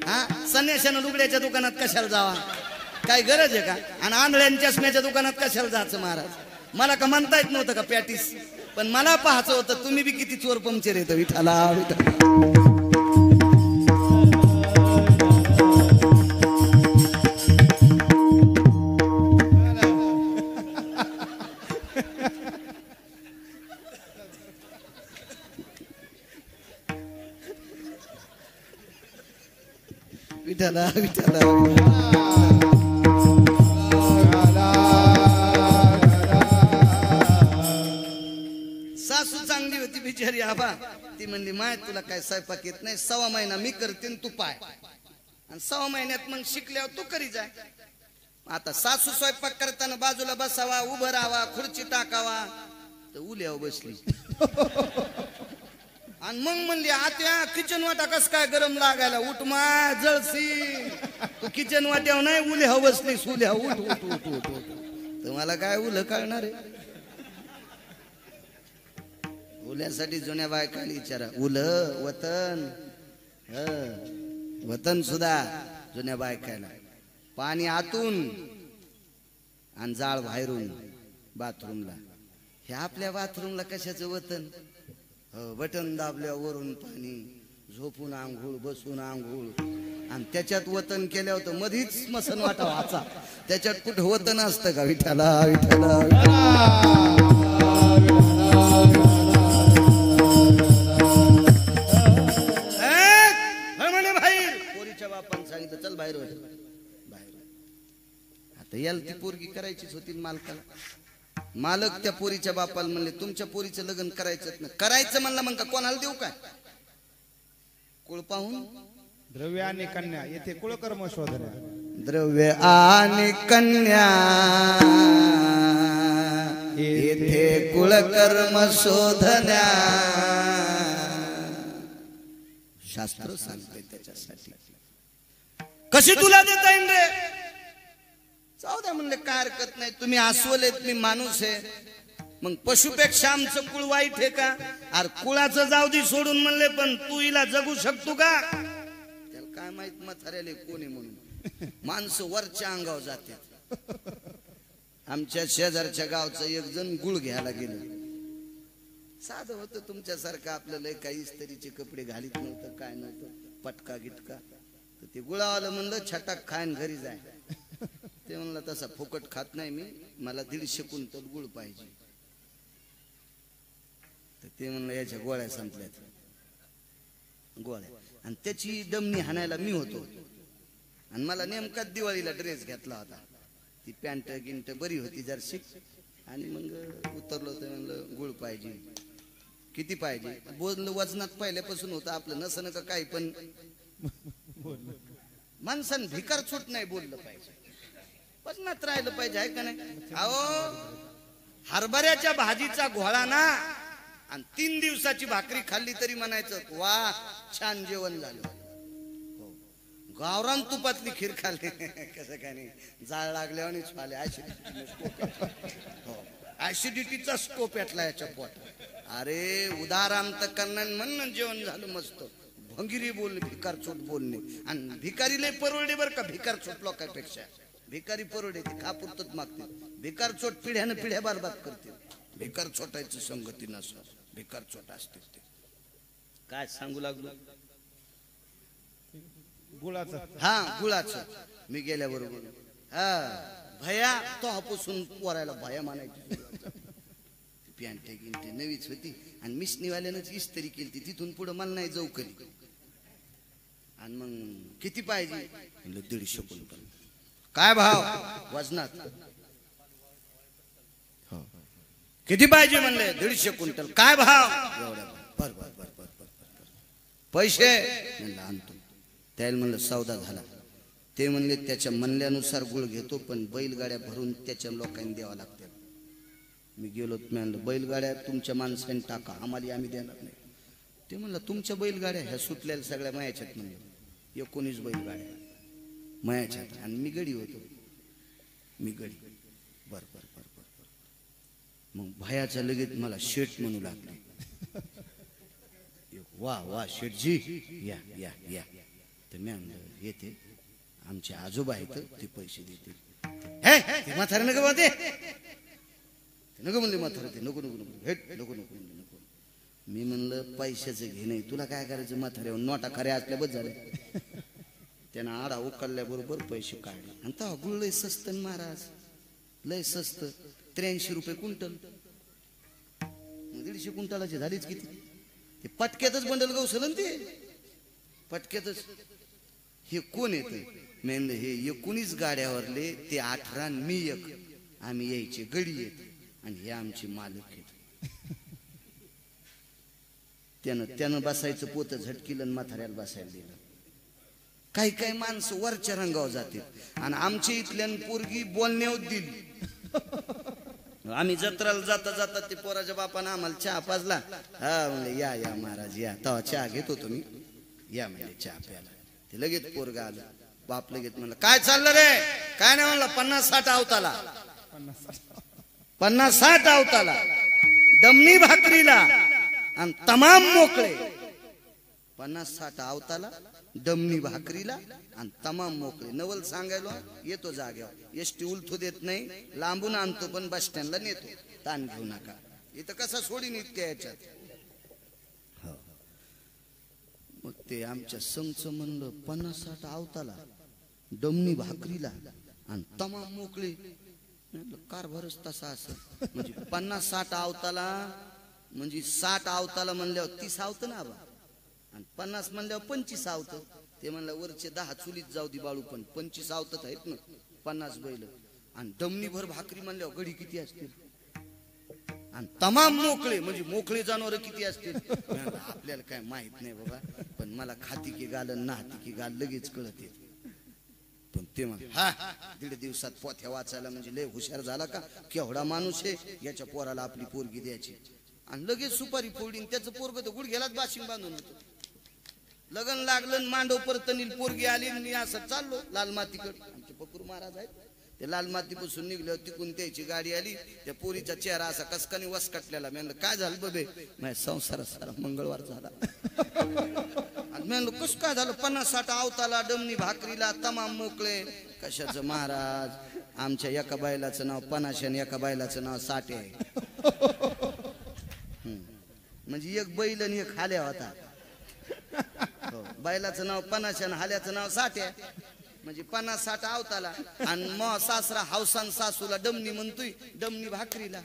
हा संन्याशानं लुगड्याच्या दुकानात कशाला जावा, काय गरज आहे का. आणि आंधळ्यांच्या चष्म्याच्या दुकानात कशाला जायचं महाराज. मला का म्हणता येत नव्हतं का पॅटीस. पण मला पाहायचं होतं तुम्ही बी किती चोर पंक्चर येतं. विठाला विठाला सासू चांगली होती बिचारी. आबा ती म्हणली माय तुला काय स्वयंपाक येत नाही. 1.25 महिना मी करते तू पाय. आणि 1.25 महिन्यात मग शिकल्यावर तू करी जाय. आता सासू स्वयंपाक करताना बाजूला बसावा, उभं राहावा, खुर्ची टाकावा. तर उल्यावर बसली आणि मग म्हणली आत्या किचन वाटा कस काय गरम लागायला. उठ माय जळसी. तू किचन वाट्यावर नाही उल्यावर बसली. उल्या उठ उठ उठ उठ उठ. तुम्हाला काय उल कळणार आहे. उल्यासाठी जुन्या बायकाला विचारा. उल वतन वतन सुद्धा जुन्या बायकाला. पाणी आतून आणि जाळ बाहेरून बाथरूमला. हे आपल्या बाथरूमला कशाचं वतन. बटन दाबल्यावर वरून पाणी, झोपून आंघोळ, बसून आंघोळ. आणि त्याच्यात वतन केल्यावर तर मधीच मसन वाटा वाचा. त्याच्यात कुठं वतन असतं का. विठाला पोरीच्या बापाने सांगितलं चल बाहेर बाहेर. आता याला ती पोरगी करायचीच होती मालकाला. मालक त्या पोरीच्या बापाला म्हणले तुमच्या पोरीचं लग्न करायचं ना. करायचं म्हणलं मग का कोणाला देऊ काय. कुळ पाहून द्रव्य आणि कन्या येथे कुळकर्म शोधण्या. द्रव्य आणि कन्या येथे कुळकर्म शोधण्या. शास्त्र सांगते त्याच्यासाठी. कशी तुला देता येईल रे? जाऊ द्या म्हणले, काय हरकत नाही, तुम्ही अस्वलेत, मी माणूस आहे. मग पशुपेक्षा आमचं कुळ वाईट आहे का? अरे कुळाचं जाऊ दे सोडून म्हणले, पण तू हिला जगू शकतो का? त्याला काय माहित म्हाताऱ्याले कोणी म्हणून. माणसं वरच्या अंगावर जाते. आमच्या शेजारच्या गावचं एक जण गुळ घ्यायला गेलं. साधं होतं तुमच्यासारखं, आपलं लय काही इस्त्रीचे कपडे घालीत नव्हतं, काय नव्हतं, पटका गिटका. तर ते गुळावाला म्हणलं छटाक खायन घरी जाय. ते म्हणलं तसा फुकट खात नाही मी, मला 150 क्विंटल गुळ पाहिजे. तर ते म्हणलं याच्या गोळ्या संपल्यात, गोळ्या. आणि त्याची दमनी हाणायला मी होतो. आणि मला नेमकाच दिवाळीला ड्रेस घेतला होता. ती पॅन्ट गिंट बरी होती जरशी. आणि मग उतरलो तर म्हणलं गुळ पाहिजे. किती पाहिजे? बोलणं वजनात पहिल्यापासून होतं आपलं, नसणं का काही, पण माणसानं भिकार छूट नाही बोललं पाहिजे, वजनात राहिलं पाहिजे, आहे का नाही? अहो हरभऱ्याच्या भाजीचा घोळा ना, आणि 3 दिवसाची भाकरी खाल्ली तरी म्हणायचं वा छान जेवण झालं. गावरान तुपातली खीर खाल्ली कसं काय नाही, जाळ लागल्यावानीच खाल्ले. ऍसिडिटीचा स्कोप यातला याच्या पोटात. अरे उदारांत करणं म्हणून जेवण झालं मस्त. भंगिरी बोलणे, भिकार चोट बोलणे. आणि भिकारी लय परवडे बर का, भिकार चोट लोकांपेक्षा. भिकारी परवडे, ते खापुरतच मागते. भिकार चोट पिढ्यानं पिढ्या बरबाद करते. भिकार चोटायची संगती नसं, भिकार चोट असते. ते काय सांगू लागलो? गुळाचं. हा गुळाचं. मी गेल्याबरोबर हा भया तो हापूसून पोरायला भया म्हणायची. पॅन्ट गिंटे नवीच होती आणि मिशनीवाल्यानंच इस्त्री केली. तिथून पुढे मला नाही जाऊ कधी. आणि मग किती पाहिजे? 150 क्विंटल. काय भाव? वजनात. किती पाहिजे म्हणले? 150 क्विंटल. काय भाव? एवढा. बर बर बर बर बर बर. पैसे म्हणलं आणतो. त्याला म्हणलं सौदा झाला. ते म्हणले त्याच्या म्हणल्यानुसार गुळ घेतो, पण बैलगाड्या भरून त्याच्या लोकांनी द्यावा लागतात. मी गेलो, म्हणलं बैलगाड्या तुमच्या माणसाने टाका, आम्हाला आम्ही देणार नाही. ते म्हणलं तुमच्या बैलगाड्या ह्या सुटलेल्या सगळ्या मायाच्यात. म्हणलं 19 बैलगाड्या मायाच्यात. आणि मी गडी होतो, मी गडी. बर बर बर बर बर. मग भयाचा लगेच मला शेठ म्हणू लागले. वा वा शेठजी, या या या. तर मी म्हणलं येते, आमचे आजोबा आहेत, ते पैसे देते. हे म्हातारे नको बाते, नको म्हणले म्हातारे, ते नको नको नको हेट नको नको म्हणले नको. मी म्हणलं पैशाचं घे, नाही तुला काय करायचं, म्हाताऱ्यावर नोटा खऱ्या असल्या बस झाल्या. त्यानं आडा उकलल्याबरोबर पैसे काढले. आणि तेव्हा गुळ लय स्वस्त महाराज, लय स्वस्त. 83 रुपये क्विंटल. 150 क्विंटलाची झालीच किती? ते पटक्यातच बंडल गवसल ते पटक्यातच. हे कोण येत? म्हणलं हे 19 गाड्यावरले, ते 18 मी एक, आम्ही यायचे गडी येत, आणि हे आमचे मालक आहेत. त्यानं बसायचं पोत झटकिलं आणि म्हाताऱ्याला बसायला दिलं. काही काही माणसं वरच्या रंगावर जाते. आणि आमच्या इथल्या पोरगी बोलण्यावर दिली. आम्ही जत्राला जाता जाता ते पोराच्या बापानं आम्हाला चहा पाजला. हा म्हणले या या महाराज या. तेव्हा चहा घेत होतो मी. या म्हणले चहा प्यायला. ते लगेच पोरगा आलं. बाप लगेच म्हणलं काय चाललं रे? काय नाही म्हणलं 50-60 अवताला, 50-60 अवताला दमनी भाकरीला आणि तमाम मोकळे. 50-60 अवताला दमनी भाकरीला आणि तमाम मोकळे. नवल सांगायला येतो जाग्यावर. एसटी उलथू देत नाही, लांबून आणतो, पण बस स्टँडला नेतो. ताण घेऊ नका. इथं कसा सोडीन इतक्या याच्यात. मग ते आमच्या संघचं म्हणलं 50-60 अवताला दमनी भाकरीला आणि तमाम मोकळे. कारभारच तसा असं. म्हणजे 50-60 अवताला म्हणजे 60 अवताला म्हणल्यावर 30 आवतं ना बा. आणि 50 म्हणल्यावर 25 आवतं. ते म्हणलं वरचे 10 चुलीत जाऊ दे बाळू, पण 25 आवतच आहेत ना 50 बैल. आणि दमनी भर भाकरी म्हणल्यावर गडी किती असतील? आणि तमाम मोकळे म्हणजे मोकळे जनावर किती असतील? आपल्याला काय माहित नाही बाबा, पण मला खाती की गाल नाहती की गाल लगेच कळत येत. पण ते मग हा 1.5 दिवसात पोथ्या वाचायला म्हणजे लय हुशार झाला का केवढा माणूस आहे याच्या पोराला आपली पोरगी द्यायची आणि लगेच सुपारी फोडीन त्याचं पोरग तर गुडघ्यालाच बाशिंग बांधून होतं लग्न लागलं मांडव परतनील पोरगी आली मी असं चाललो लाल मातीकडे आमचे पकूर महाराज आहेत ते लाल मातीपासून निघले तिकून त्याची गाडी आली त्या पोरीचा चेहरा असा कसकानी वसकटलेला मी म्हणलं काय झालं बबे माझ्या संसारात सारा मंगळवार झाला मी म्हणलं कस काय झालं 50-60 आवताला डमनी भाकरीला तमाम मोकळे कशाचं महाराज आमच्या एका बैलाचं नाव 50 आणि एका बैलाचं नाव 60 आहे म्हणजे एक बैल आणि एक हाल्या होता बैलाचं नाव 50 आणि हाल्याचं नाव 60 आहे म्हणजे 50-60 आवताला आणि मग सासरा हावसान सासूला डमनी म्हणतोय डमनी भाकरीला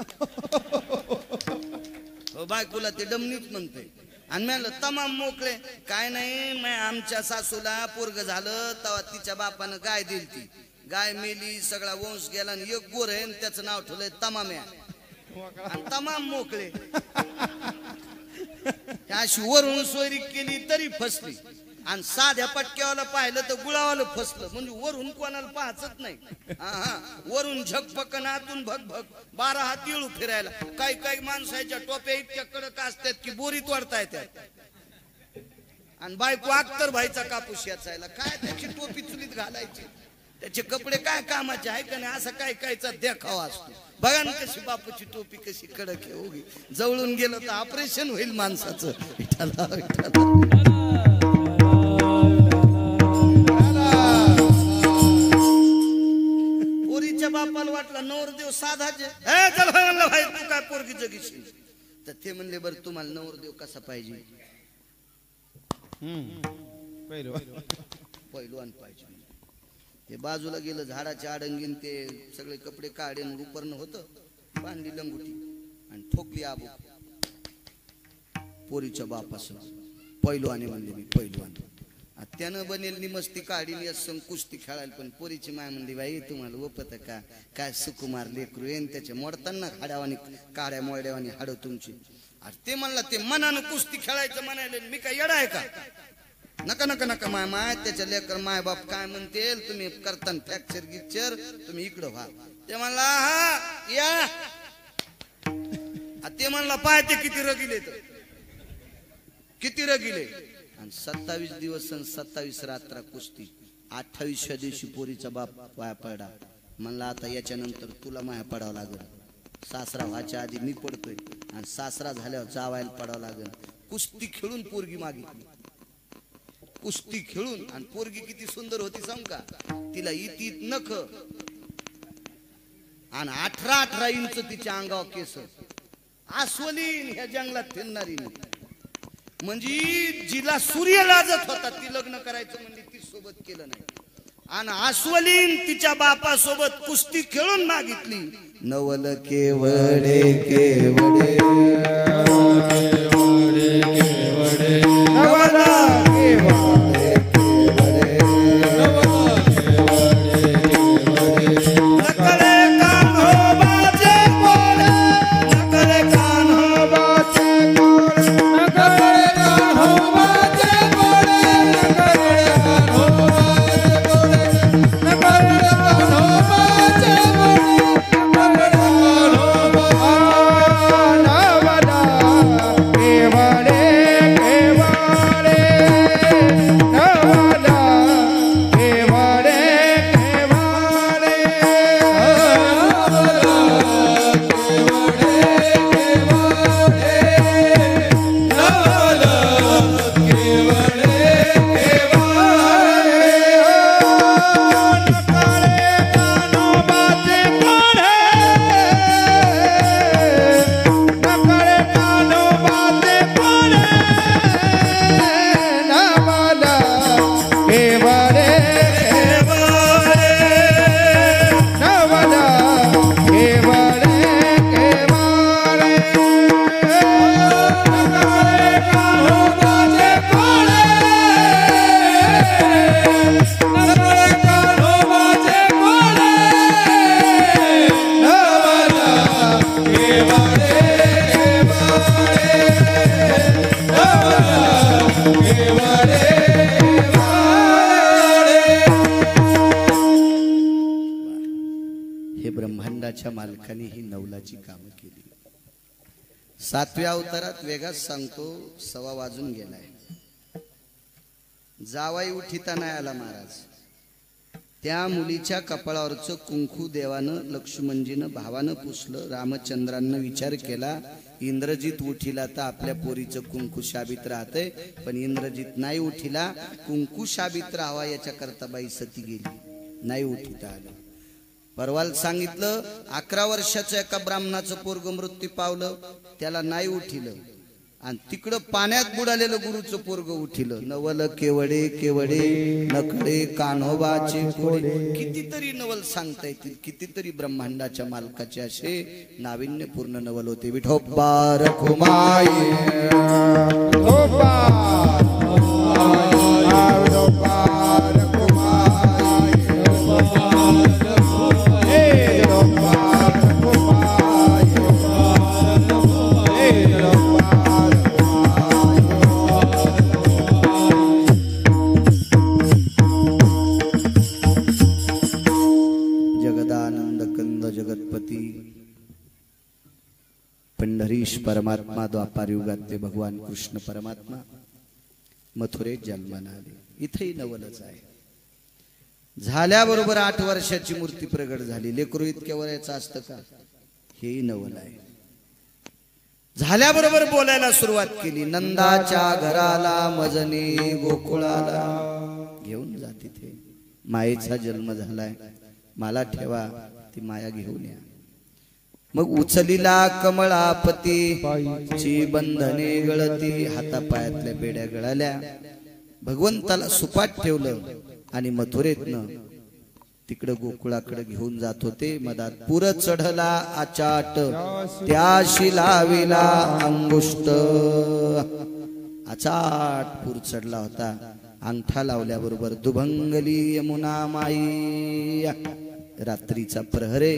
बायकोला ते डमनीच म्हणतोय आणि म्हणलं तमाम मोकळे काय नाही मैं आमच्या सासूला पोरग झालं तेव्हा तिच्या बापानं गाय दिली ती गाय मेली सगळा वंश गेला आणि एक गोर आहे त्याचं नाव ठेवलंय तमाम्या आणि तमाम मोकळे अशी वरून सोयरी केली तरी फसली आणि साध्या पटक्यावाला पाहिलं तर गुळावाला फसलं म्हणजे वरून कोणाला पाहतच नाही वरून झकपकन आतून भग भग 12 हात येळू फिरायला काही काही माणसाच्या टोप्या इतक्या कडक असतात की बोरीत वाढता येतात आणि बायको अख्तर भाईचा कापूस याचायला काय त्याची टोपी चुलीत घालायची त्याचे कपडे काय कामाचे आहे का नाही असं काय कायचा देखावा असतो बघा ना कशी बापूची टोपी कशी कडक आहे उगी जवळून गेलं तर ऑपरेशन होईल माणसाचं विठ्ठला विठ्ठला पोरीच्या बापाला वाटलं नवरदेव साधाचे भाई तू काय पोरगी जगीशी तर ते म्हणले बरं तुम्हाला नवरदेव कसा पाहिजे पहिलवान पाहिजे ते बाजूला गेलं झाडाच्या आडंगीन ते सगळे कपडे काढून उपरणं होतं बांधली लंगुटी आणि ठोकली आबू पोरीच्या बापासं पहिलवाने म्हणले मी पहिलवान त्यानं बनेल मस्ती काढीन असं कुस्ती खेळायला पण पोरीची माय म्हणली बाई तुम्हाला वपत का काय सुकुमार लेकरू येईन त्याचे मोडताना हाड्यावानी काड्या मोड्यावानी हाड तुमची अरे ते म्हणला ते मनानं कुस्ती खेळायचं म्हणायला मी काय येडा आहे का नका नका नका माय माय त्याच्या लेकर माय बाप काय म्हणतील तुम्ही करताना फ्रॅक्चर गिक्चर तुम्ही इकडं व्हा ते म्हणला हा या ते म्हणला पाय ते किती रगिले तर किती रगिले आणि 27 दिवस आणि 27 रात्र कुस्ती 28व्या दिवशी पोरीचा बाप पाया पडा म्हणला आता याच्यानंतर तुला माया पडावं लागेल सासरा व्हायच्या आधी मी पडतोय आणि सासरा झाल्यावर जावायला पडावं लागेल कुस्ती खेळून पोरगी मागितली कुस्ती खेळून आणि पोरगी किती सुंदर होती सांग का तिला इतीत नख आणि 18 इंच तिच्या अंगावर केस आस्वलीन ह्या जंगलात फिरणारी म्हणजे जिला सूर्य लाजत होता ती लग्न करायचं म्हणजे ती सोबत केलं नाही आणि आस्वलीन तिच्या बापा सोबत कुस्ती खेळून मागितली नवल केवडे केवडे नवल हे ब्रह्मांडाच्या मालकाने ही नवलाची कामं केली. 7व्या अवतारात वेगाच सांगतो, 1:15 वाजून गेलाय. जावाई उठिता नाही आला महाराज. त्या मुलीच्या कपाळावरचं कुंकू देवानं लक्ष्मणजीनं भावानं पुसलं. रामचंद्रांना विचार केला, इंद्रजित उठिला तर आपल्या पोरीचं कुंकू शाबित राहतंय, पण इंद्रजित नाही उठिला, कुंकू शाबित राहावा याच्याकरता बाई सती गेली, नाही उठिता आलं. परवाल सांगितलं 11 वर्षाचं एका ब्राह्मणाचं पोरग मृत्यू पावलं, त्याला नाही उठिलं, आणि तिकडं पाण्यात बुडालेलं गुरुचं पोरग उठिलं. नवल केवडे केवडे नकडे कान्होबाचे कोडे. कितीतरी नवल सांगता येतील, कितीतरी ब्रह्मांडाच्या मालकाचे असे नाविन्यपूर्ण नवल होते. विठोबा रखुमाई पंढरीश परमात्मा द्वापार युगातले भगवान कृष्ण परमात्मा मथुरेत जन्माला आले. इथेही नवलच आहे. झाल्याबरोबर 8 वर्षाची मूर्ती प्रगट झाली. लेकरू इतक्या वयाचं असतं का? हेही नवल आहे. झाल्याबरोबर बोलायला सुरुवात केली. नंदाच्या घराला मजने गोकुळाला घेऊन जा, तिथे मायेचा जन्म झालाय, मला ठेवा, ती माया घेऊन या. मग उचलिला कमळापती ची बंधने गळती, हातापायातल्या बेड्या गळाल्या. भगवंताला सुपाट ठेवलं आणि मथुरेतनं तिकडं गोकुळाकडे घेऊन जात होते. मधात पुर चढला आचाट, त्याशी लाविला अंगुष्ट. आचाट पूर चढला होता. अंगठा लावल्याबरोबर दुभंगली यमुना माई. रात्रीचा प्रहरे,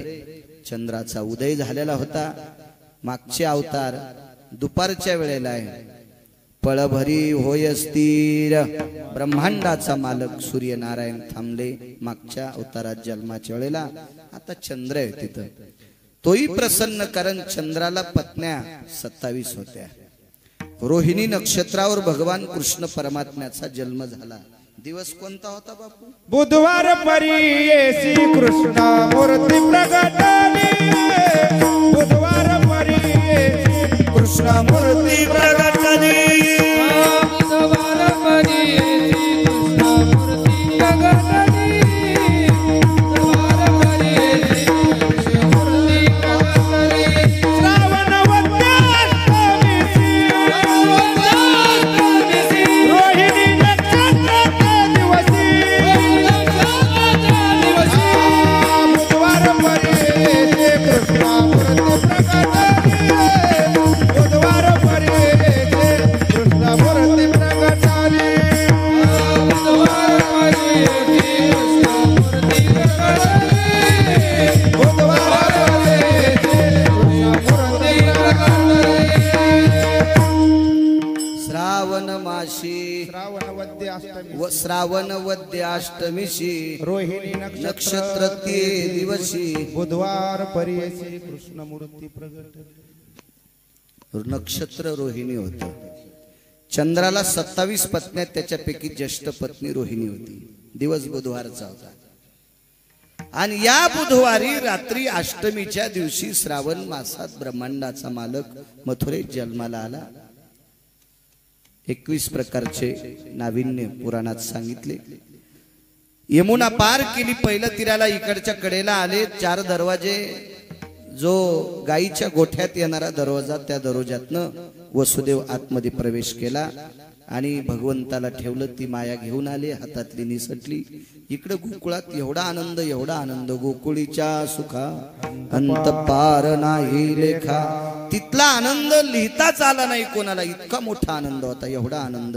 चंद्राचा उदय झालेला होता. मागचे अवतार दुपारच्या वेळेला आहे. पळभरी होय स्थिर, ब्रह्मांडाचा मालक सूर्यनारायण थांबले मागच्या अवतारात जन्माच्या वेळेला. आता चंद्र आहे तिथं, तोही प्रसन्न, कारण चंद्राला पत्न्या 27 होत्या. रोहिणी नक्षत्रावर भगवान कृष्ण परमात्म्याचा जन्म झाला. दिवस कोणता होता बापू? बुधवार परी येसी कृष्ण मूर्ती प्रगटली. बुधवार परी येसी कृष्ण मूर्ती प्रगटली. बुधवार परी येसी कृष्ण मूर्ती प्रगटली. बुधवार परी येसी कृष्ण मूर्ती प्रगटली. श्रावण वद्य अष्टमीसी, रोहिणी नक्षत्र श्रावण वद्य अष्टमीशी, रोहिणी नक्षत्र ते दिवशी, बुधवार परियसी कृष्ण मूर्ती प्रगट. नक्षत्र रोहिणी होत. चंद्राला 27 पत्न्या, त्याच्यापैकी ज्येष्ठ पत्नी रोहिणी होती. दिवस बुधवारचा होता. आणि या बुधवारी रात्री अष्टमीच्या दिवशी श्रावण मासात ब्रह्मांडाचा मालक मथुरेत जन्माला आला. 21 प्रकारचे नाविन्य पुराणात सांगितले. यमुना पार केली, पहिल्या तीराला इकडच्या कडेला आले. 4 दरवाजे, जो गाईच्या गोठ्यात येणारा दरवाजा, त्या दरवाजातनं वसुदेव आतमध्ये प्रवेश केला आणि भगवंताला ठेवलं. ती माया घेऊन आले, हातातली निसटली. इकडे गोकुळात एवढा आनंद, एवढा आनंद, गोकुळीच्या सुखा अंत पार नाही लेखा. तिथला आनंद लिहिताच आला नाही कोणाला, इतका मोठा आनंद होता. एवढा आनंद.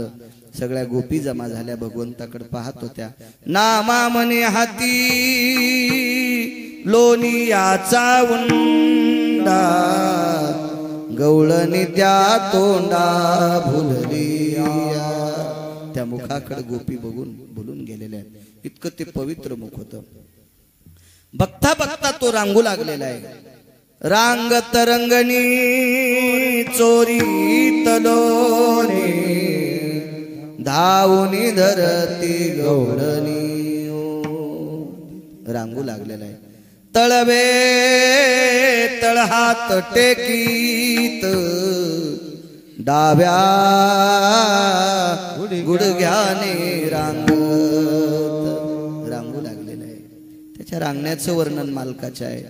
सगळ्या गोपी जमा झाल्या, भगवंताकडे पाहत होत्या. नामा मने हाती लोणियाचा उंडा, गवळणी त्या तोंडा भुलली. त्या मुखाकडे गोपी बघून बोलून गेलेल्या आहेत. इतकं ते पवित्र मुख होतं. बघता बघता तो रांगू लागलेला आहे. रांगत रंगणी चोरी तलोनी धावूनी धरती गवळणी रांगू लागलेला आहे. तळवे तळहात टेकीत डाव्या गुडघ्याने रांगू लागलेलं आहे. त्याच्या रांगण्याचं वर्णन मालकाचं आहे.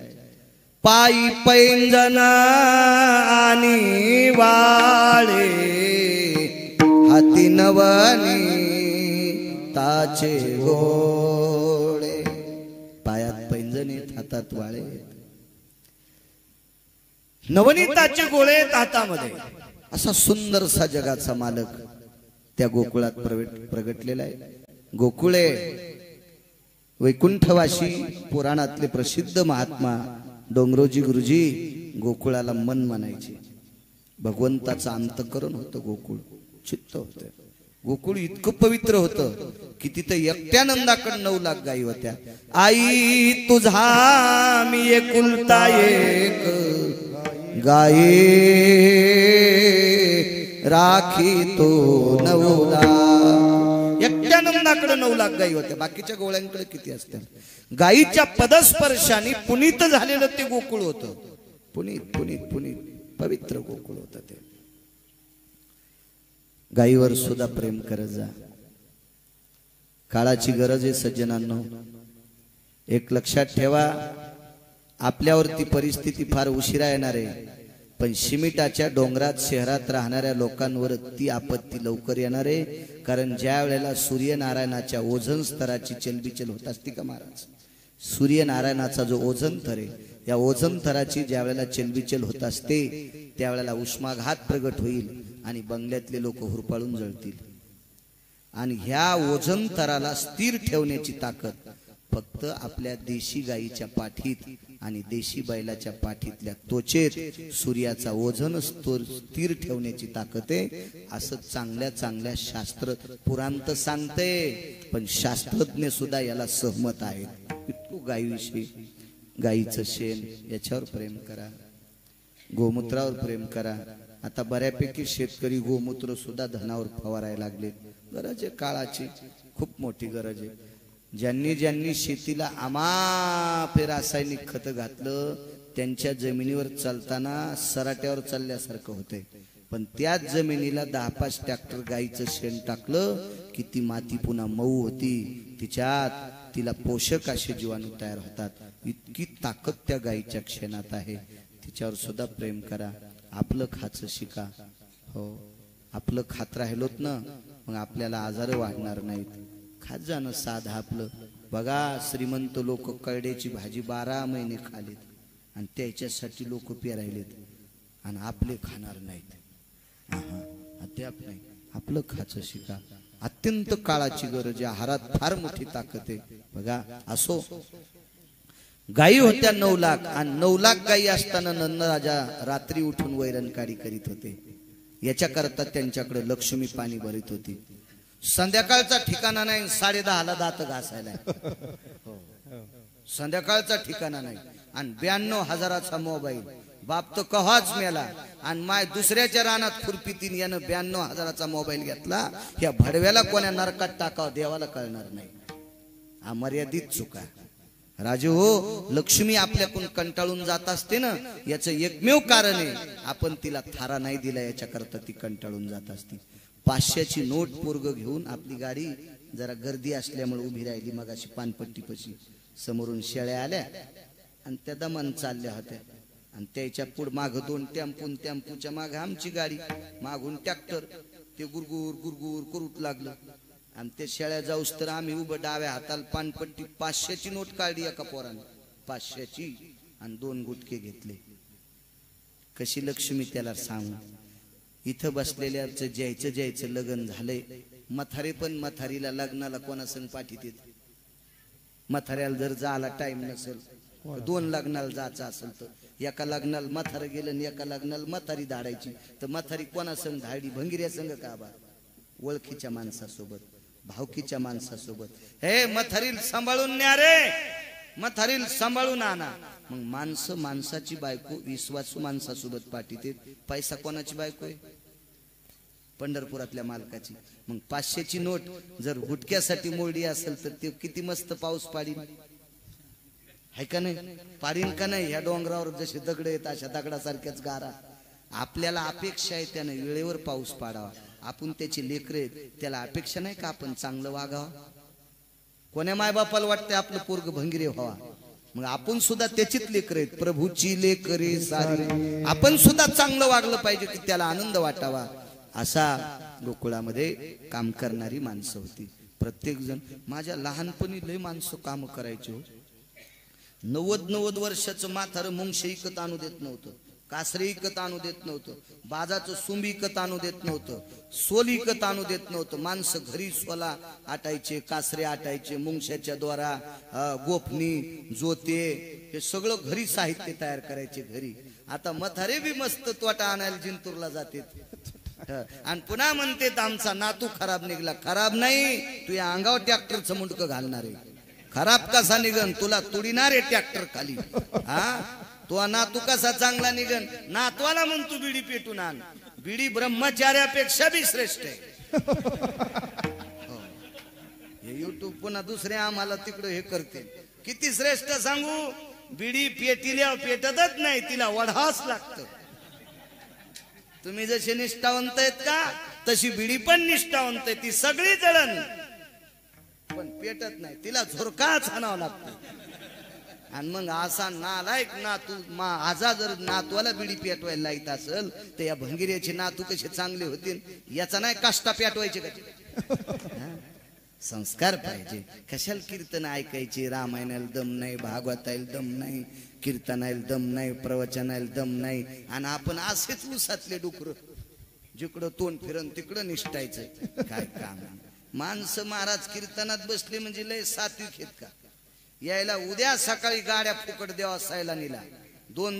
पायी पैंजण आणि वाळे हाती नवनी ताचे गोळे. पायात पैंजण आहेत, हातात वाळे, नवनीताचे गोळे हातामध्ये. असा सुंदरसा जगाचा मालक त्या गोकुळात प्रगटलेला आहे. गोकुळे वैकुंठवासी पुराणातले प्रसिद्ध महात्मा डोंगरोजी गुरुजी गोकुळाला मन म्हणायचे. भगवंताचं अंतःकरण होतं गोकुळ, चित्त होतं. गोकुळ इतकं पवित्र होतं की तिथं एकट्या नंदाकडे 9 लाख गायी होत्या. आई तुझा मी एकुलता एक गाये राखी तो 9 लाख. एकट्या नंदाकडे 9 लाख गायी होत्या. बाकीच्या गोळ्यांकडे किती असतात? गायीच्या पदस्पर्शाने पुनीत झालेलं ते गोकुळ होतं. पुनीत पुनीत पुनीत पवित्र गोकुळ होतं ते. गायीवर सुद्धा प्रेम करत जा. काळाची गरज आहे सज्जनांनो. एक लक्षात ठेवा, आपल्यावरती परिस्थिती फार उशिरा येणार आहे, पण शिमिटाच्या डोंगरात शहरात राहणाऱ्या लोकांवर ती आपत्ती लवकर येणार आहे. कारण ज्या वेळेला सूर्यनारायणाच्या ओझोन स्तराची चलबिचल होत असती का महाराज, सूर्यनारायणाचा जो ओझोन थर आहे, या ओझोन थराची ज्या वेळेला चलबिचल होत असते त्यावेळेला उष्माघात प्रगट होईल आणि बंगल्यातले लोक हुरपाळून जळतील. आणि ह्या ओझोन थराला स्थिर ठेवण्याची ताकद फक्त आपल्या देशी गायीच्या पाठीत आणि देशी बैलाच्या पाठीतल्या त्वचेत सूर्याचा ओझोन स्थिर ठेवण्याची ताकद आहे. असं चांगल्या चांगल्या शास्त्र पुरांत सांगते, पण शास्त्रज्ञ सुद्धा याला सहमत आहेत. इतकं गायीविषयी, गायीचं शेण याच्यावर प्रेम करा, गोमूत्रावर प्रेम करा. आता बऱ्यापैकी शेतकरी गोमूत्र सुद्धा धनावर फवारायला लागले. गरज आहे काळाची, खूप मोठी गरज आहे. ज्यांनी ज्यांनी शेतीला अमाप रासायनिक खत घातलं त्यांच्या जमिनीवर चालताना सराट्यावर चालल्यासारखं होतंय. पण त्याच जमिनीला 10-5 ट्रॅक्टर गाईचं शेण टाकलं की ती माती पुन्हा मऊ होती. तिच्यात तिला पोषक असे जीवाणू तयार होतात. इतकी ताकद त्या गाईच्या शेणात आहे. तिच्यावर सुद्धा प्रेम करा. आपलं खाचं शिका. हो, आपलं खात राहिलोत ना मग आपल्याला आजार वाढणार नाहीत. खात जाणं साधं आपलं. बघा, श्रीमंत लोक करड्याची भाजी 12 महिने खालीत आणि त्याच्यासाठी लोक पेरायलेत आणि आपले खाणार नाहीत. अद्याप नाही. आपलं खाचं शिका. अत्यंत काळाची गरज आहे. आहारात फार मोठी ताकद आहे. बघा, असो गायी होत्या 9 लाख आणि 9 लाख गायी असताना नंदराजा रात्री उठून वैरणकाडी करीत होते. याच्याकरता त्यांच्याकडे लक्ष्मी पाणी भरीत होती. संध्याकाळचा ठिकाणा नाही, 10:30ला दात घासायला. संध्याकाळचा ठिकाणा नाही. आणि 92,000चा मोबाईल. बाप तर कव्हाच मेला आणि माय दुसऱ्याच्या रानात खुरपीतीन यानं 92,000चा मोबाईल घेतला. या भडव्याला कोण्या नरकात टाकावं देवाला कळणार नाही. हा मर्यादित चुका. राजू हो, लक्ष्मी आपल्याकडून कंटाळून जात असते ना, याचं एकमेव कारण आहे आपण तिला थारा नाही दिला, याच्याकरता ती कंटाळून जात असते. 500ची नोट पोरग घेऊन आपली गाडी जरा गर्दी असल्यामुळे उभी राहिली. मग अशी पानपट्टीपाशी समोरून शेळ्या आल्या आणि त्या दमन चालल्या होत्या आणि त्याच्या पुढे माग 2 टेम्पो, टेम्पोच्या माग आमची गाडी, मागून ट्रॅक्टर. ते गुरगुर गुरगुर करूट लागलं आणि ते शेळ्या जाऊस तर आम्ही उभं डाव्या हाताला पानपट्टी 500ची नोट काढली एका पोराने, 500ची, आणि 2 गुटके घेतले. कशी लक्ष्मी त्याला सांगू. इथं बसलेल्याचं ज्यायचं लग्न झालंय. म्हातारे पण म्हातारीला लग्नाला कोणासंग पाठीत येत. म्हाताऱ्याला जर जायला टाइम नसेल, 2 लग्नाला जायचं असेल तर एका लग्नाला म्हातारं गेलं आणि एका लग्नाला म्हातारी धाडायची. तर म्हातारी कोणासंग धाडली? भंगिऱ्या संघ का बा? ओळखीच्या माणसासोबत, भावकीच्या माणसासोबत. हे म्हातारीला सांभाळून न्या रे, म्हातारीला सांभाळून आणा. मग माणसं माणसाची बायको विश्वासू माणसासोबत पाठीते. पैसा कोणाची बायको आहे? पंढरपुरातल्या मालकाची. मग 500ची नोट जर गुटक्यासाठी मोडली असेल तर ते किती मस्त पाऊस पाडीन, आहे का नाही? पाडीन का नाही? ह्या डोंगरावर जसे दगड आहेत अशा दगडासारख्याच गारा. आपल्याला अपेक्षा आहे त्याने वेळेवर पाऊस पाडावा. आपण त्याची लेकरं आहेत, त्याला अपेक्षा नाही का आपण चांगलं वागावं? कोण्या मायबापाला वाटतंय आपलं पोरग भंगिरे व्हावा? मग आपण सुद्धा त्याचीच लेकरं आहेत, प्रभूची लेकरे सारी. आपण सुद्धा चांगलं वागलं पाहिजे की त्याला आनंद वाटावा. असा गोकुळामध्ये काम करणारी माणसं होती प्रत्येक जण. माझ्या लहानपणी लय माणसं काम करायची हो. 90 वर्षाचं म्हातारं मुंगशे इकत आणू देत नव्हतं, कासरे इकत आणू देत नव्हतं, बाजाचं सुंब इकत आणू देत नव्हतं, सोल इकत आणू देत नव्हतं. माणसं घरी सोला आटायचे, कासरे आटायचे, मुंगशाच्या द्वारा, गोफणी, जोते, हे सगळं घरी साहित्य तयार करायचे घरी. आता म्हातारे बी मस्त तोटा आणायला जिंतूरला जाते आणि पुन्हा म्हणते आमचा नातू खराब निघला. खराब नाही, तू या अंगावर ट्रॅक्टरचं मुंडकं घालणार आहे. खराब कसा निघन? तुला तुडीणार आहे ट्रॅक्टर खाली. हा, तो नातू कसा चांगला निघन? नातवाला म्हण तू बिडी पेटून आण. बिडी ब्रह्मचार्यापेक्षा बी श्रेष्ठ आहे. हे युट्यूब पुन्हा दुसरे आम्हाला तिकडं हे करते. किती श्रेष्ठ सांगू? बिडी पेटिल्या पेटतच नाही, तिला वढावच लागतं. तुम्ही जसे निष्ठावंत आहेत का तशी बिडी पण निष्ठावंत आहे. ती सगळी जळण पण पेटत नाही, तिला झोरकाच आणावं लागतं. आणि मग असा नालायक नातू आजा जर नातवाला बिडी पेटवायला लाईत असेल तर या भंगिऱ्याचे नातू कसे चांगले होतील? याचा नाही काष्टा पेटवायचे का? संस्कार पाहिजे. कशाला कीर्तन ऐकायचे? रामायणाला दम नाही, भागवताला दम नाही, कीर्तनाला दम नाही, प्रवचनाला दम नाही. आणि आपण असेच उसातले डुकर, जिकडं तोंड फिरन तिकडं निष्ठायचं. काय काम? माणसं महाराज कीर्तनात बसले म्हणजे लय सात्विक आहेत का? यायला उद्या सकाळी गाड्या फुकट देवा सायला नेला. 2